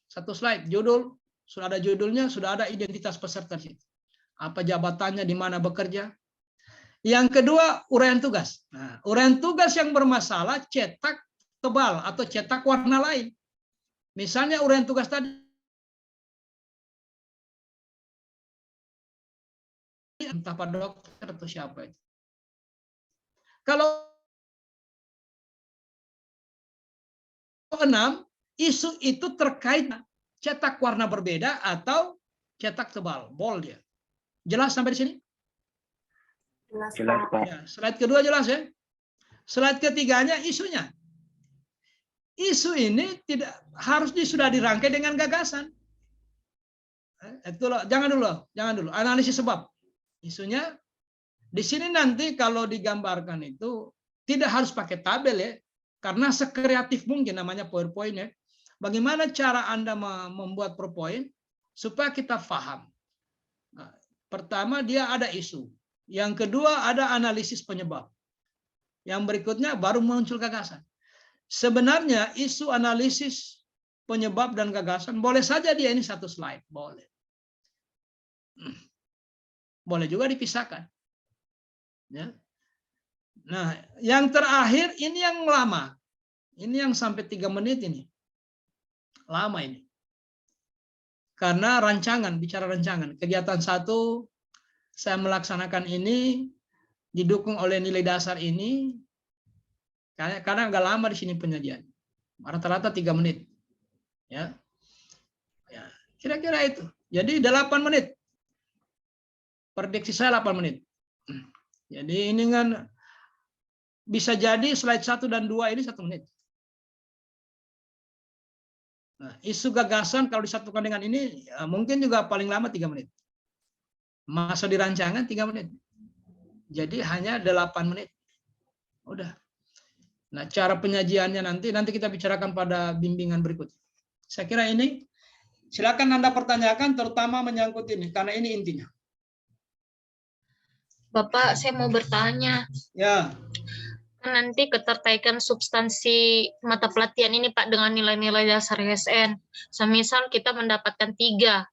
1 slide, judul, sudah ada judulnya, sudah ada identitas peserta di situ. Apa jabatannya, di mana bekerja. Yang kedua, uraian tugas. Nah, uraian tugas yang bermasalah cetak tebal atau cetak warna lain. Misalnya uraian tugas tadi entah Pak Dokter atau siapa itu. Kalau 6, isu itu terkait cetak warna berbeda atau cetak tebal, bold dia. Jelas sampai di sini? Jelas, Pak. Ya, slide kedua jelas ya. Slide ketiganya isunya. Isu ini tidak harus sudah dirangkai dengan gagasan. Itu loh, jangan dulu. Analisis sebab. Isunya di sini nanti kalau digambarkan itu tidak harus pakai tabel ya. Karena sekreatif mungkin namanya PowerPoint ya. Bagaimana cara Anda membuat PowerPoint supaya kita paham. Nah, pertama dia ada isu. Yang kedua ada analisis penyebab. Yang berikutnya baru muncul gagasan. Sebenarnya isu analisis penyebab dan gagasan boleh saja dia ini 1 slide. Boleh. Boleh juga dipisahkan. Ya. Nah, yang terakhir ini yang lama. Ini yang sampai 3 menit ini. Lama ini. Karena bicara rancangan. Kegiatan 1, saya melaksanakan ini, didukung oleh nilai dasar ini, karena agak lama di sini penyajian. Rata-rata 3 menit. Ya. Kira-kira itu. Jadi 8 menit. Prediksi saya 8 menit. Jadi ini kan bisa jadi slide 1 dan 2 ini 1 menit. Nah, isu gagasan kalau disatukan dengan ini mungkin juga paling lama 3 menit. Masa dirancangan 3 menit. Jadi hanya 8 menit. Udah. Nah, cara penyajiannya nanti kita bicarakan pada bimbingan berikut. Saya kira ini silakan Anda pertanyakan terutama menyangkut ini karena ini intinya. Bapak, saya mau bertanya. Ya. Nanti keterkaitan substansi mata pelatihan ini Pak dengan nilai-nilai dasar ASN. Semisal kita mendapatkan 3,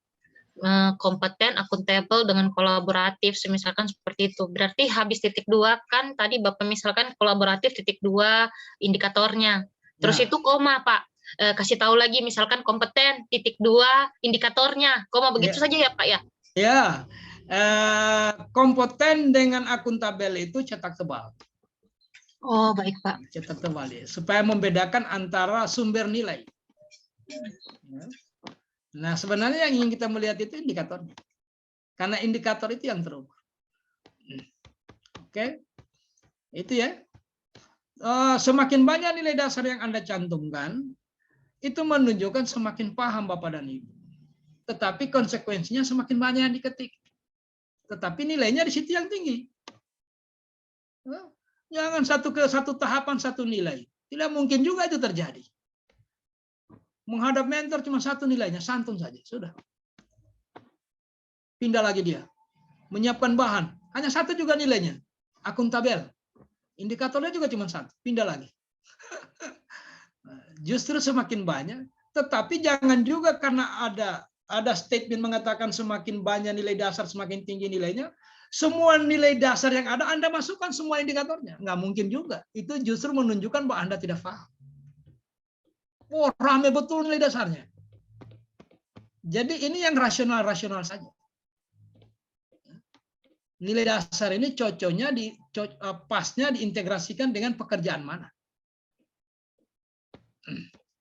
kompeten, akuntabel, dengan kolaboratif, semisalkan seperti itu. Berarti habis titik 2 kan tadi Bapak misalkan kolaboratif titik 2 indikatornya. Terus itu koma Pak. Kasih tahu lagi misalkan kompeten titik 2 indikatornya. Koma begitu saja ya Pak ya? Ya. Kompeten dengan akuntabel itu cetak tebal. Oh, baik Pak. Cetak tebal ya, supaya membedakan antara sumber nilai. Nah, sebenarnya yang ingin kita melihat itu indikatornya. Karena indikator itu yang terukur. Oke. Itu ya. Semakin banyak nilai dasar yang Anda cantumkan, itu menunjukkan semakin paham Bapak dan Ibu. Tetapi konsekuensinya semakin banyak yang diketik. Tetapi nilainya di situ yang tinggi. Jangan satu tahapan 1 nilai. Tidak mungkin juga itu terjadi. Menghadap mentor cuma 1 nilainya, santun saja, sudah. pindah lagi dia. Menyiapkan bahan, hanya satu juga nilainya. Akuntabel. Indikatornya juga cuma satu, pindah lagi. Justru semakin banyak, tetapi jangan juga karena ada statement mengatakan semakin banyak nilai dasar semakin tinggi nilainya, semua nilai dasar yang ada Anda masukkan semua indikatornya. Nggak mungkin juga. Itu justru menunjukkan bahwa Anda tidak paham. Oh, rame betul nilai dasarnya. Jadi ini yang rasional-rasional saja. Nilai dasar ini cocoknya pasnya diintegrasikan dengan pekerjaan mana.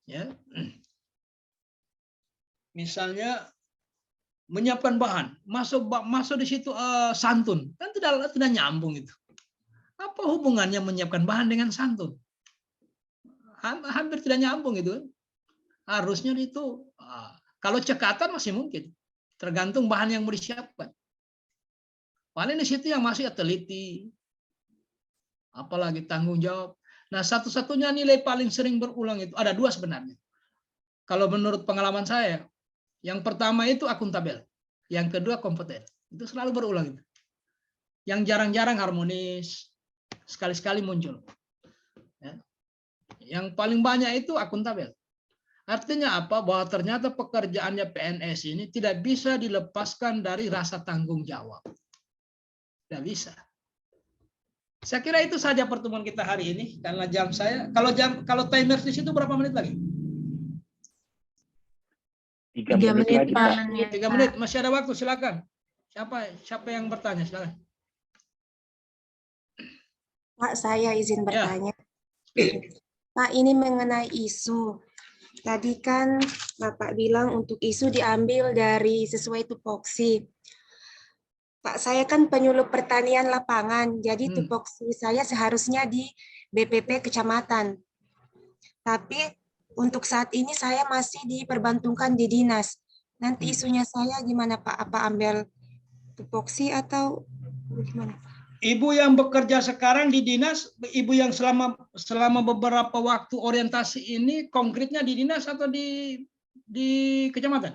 Ya. Misalnya menyiapkan bahan, masuk di situ santun, kan tidak nyambung itu. Apa hubungannya menyiapkan bahan dengan santun? Hampir tidak nyambung itu. Harusnya itu kalau cekatan masih mungkin, tergantung bahan yang mau disiapkan. Paling di situ yang masih teliti, apalagi tanggung jawab. Nah, satu-satunya nilai paling sering berulang itu ada dua sebenarnya. Kalau menurut pengalaman saya, yang pertama itu akuntabel, yang kedua kompeten. Itu selalu berulang itu. Yang jarang-jarang harmonis, sekali-sekali muncul. Ya. Yang paling banyak itu akuntabel. Artinya apa? Bahwa ternyata pekerjaannya PNS ini tidak bisa dilepaskan dari rasa tanggung jawab. Tidak bisa. Saya kira itu saja pertemuan kita hari ini karena jam saya. Kalau timer di situ berapa menit lagi? 3 menit lagi, Pak. 3 menit. Masih ada waktu, silakan. Siapa yang bertanya? Silakan. Pak, saya izin bertanya. Pak, ini mengenai isu. Tadi kan Bapak bilang untuk isu diambil dari sesuai tupoksi. Pak, saya kan penyuluh pertanian lapangan, jadi tupoksi saya seharusnya di BPP kecamatan. Tapi untuk saat ini saya masih diperbantukan di dinas. Nanti isunya saya gimana Pak? Apa ambil tupoksi atau gimana Pak? Ibu yang bekerja sekarang di dinas, ibu yang selama beberapa waktu orientasi ini konkretnya di dinas atau di kecamatan?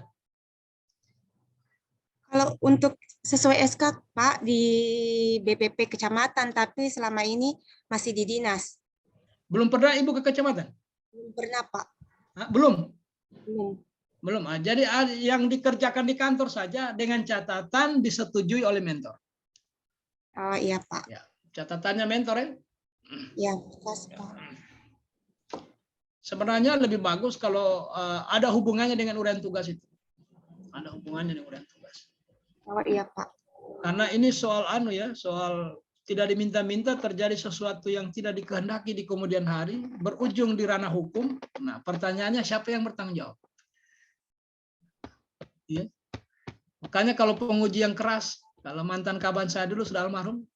Kalau untuk sesuai SK Pak di BPP kecamatan, tapi selama ini masih di dinas. Belum pernah ibu ke kecamatan? Belum pernah Pak. Belum. Belum. Jadi yang dikerjakan di kantor saja dengan catatan disetujui oleh mentor. Oh iya Pak. Ya, catatannya mentor ya. Ya, pas Pak. Sebenarnya lebih bagus kalau ada hubungannya dengan uraian tugas itu. Ada hubungannya dengan uraian tugas. Oh iya Pak. Karena ini soal soal tidak diminta-minta terjadi sesuatu yang tidak dikehendaki di kemudian hari, berujung di ranah hukum. Nah, pertanyaannya siapa yang bertanggung jawab? Ya. Makanya kalau penguji yang keras, kalau mantan kaban saya dulu sudah almarhum,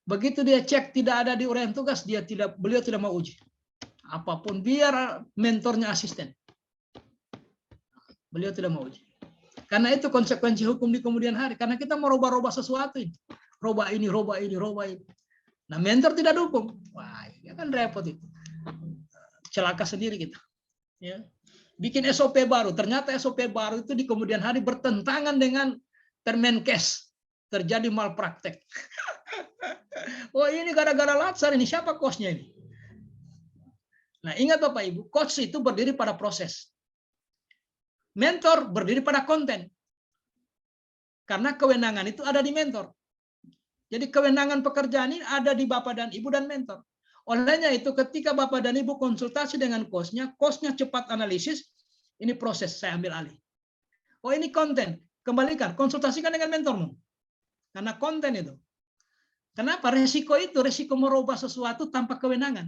begitu dia cek tidak ada di uraian tugas, beliau tidak mau uji. Apapun biar mentornya asisten. Beliau tidak mau uji. Karena itu konsekuensi hukum di kemudian hari. Karena kita mau rubah-rubah sesuatu ini. Rubah ini. Nah, mentor tidak dukung. Wah, ya kan repot itu. Celaka sendiri kita. Ya. Bikin SOP baru. Ternyata SOP baru itu di kemudian hari bertentangan dengan Permenkes. Terjadi malpraktek. Oh, ini gara-gara latsar ini. Siapa coach-nya ini? Nah, ingat Bapak Ibu, coach itu berdiri pada proses. Mentor berdiri pada konten. Karena kewenangan itu ada di mentor. Jadi kewenangan pekerjaan ini ada di Bapak dan Ibu dan mentor. Olehnya itu ketika Bapak dan Ibu konsultasi dengan coach-nya cepat analisis, ini proses saya ambil alih. Oh, ini konten. Kembalikan, konsultasikan dengan mentormu. Karena konten itu. Kenapa? Resiko merubah sesuatu tanpa kewenangan.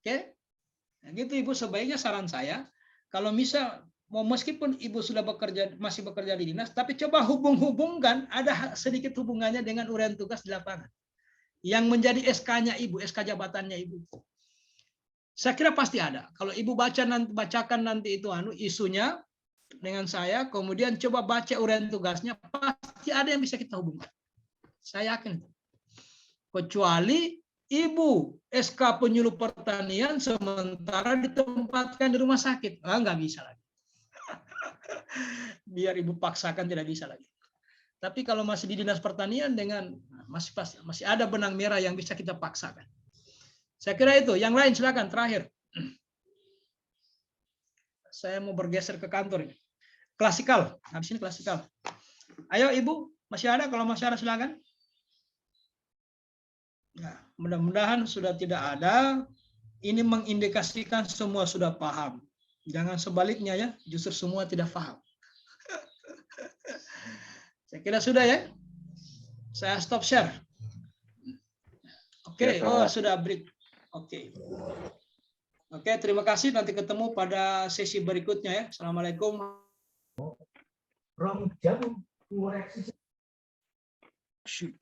Oke? Nah, gitu Ibu, sebaiknya saran saya, kalau misal meskipun Ibu sudah masih bekerja di dinas, tapi coba hubungkan, ada sedikit hubungannya dengan uraian tugas di lapangan. Yang menjadi SK-nya Ibu, SK jabatannya Ibu. Saya kira pasti ada. Kalau Ibu bacakan nanti itu isunya dengan saya, kemudian coba baca uraian tugasnya, pasti ada yang bisa kita hubungkan. Saya yakin. Kecuali Ibu SK penyuluh pertanian sementara ditempatkan di rumah sakit. Nggak bisa lagi. Biar ibu paksakan tidak bisa lagi. Tapi kalau masih di dinas pertanian dengan masih ada benang merah yang bisa kita paksakan. Saya kira itu. Yang lain silakan terakhir. Saya mau bergeser ke kantor ini. Klasikal. Habis ini klasikal. Ayo ibu, masih ada? Kalau masih ada silakan. Nah, mudah-mudahan sudah tidak ada. Ini mengindikasikan semua sudah paham. Jangan sebaliknya ya, justru semua tidak paham. Saya kira sudah ya. Saya stop share. Oke, oh sudah break. Oke. Oke, terima kasih. Nanti ketemu pada sesi berikutnya ya. Assalamualaikum. Shoot.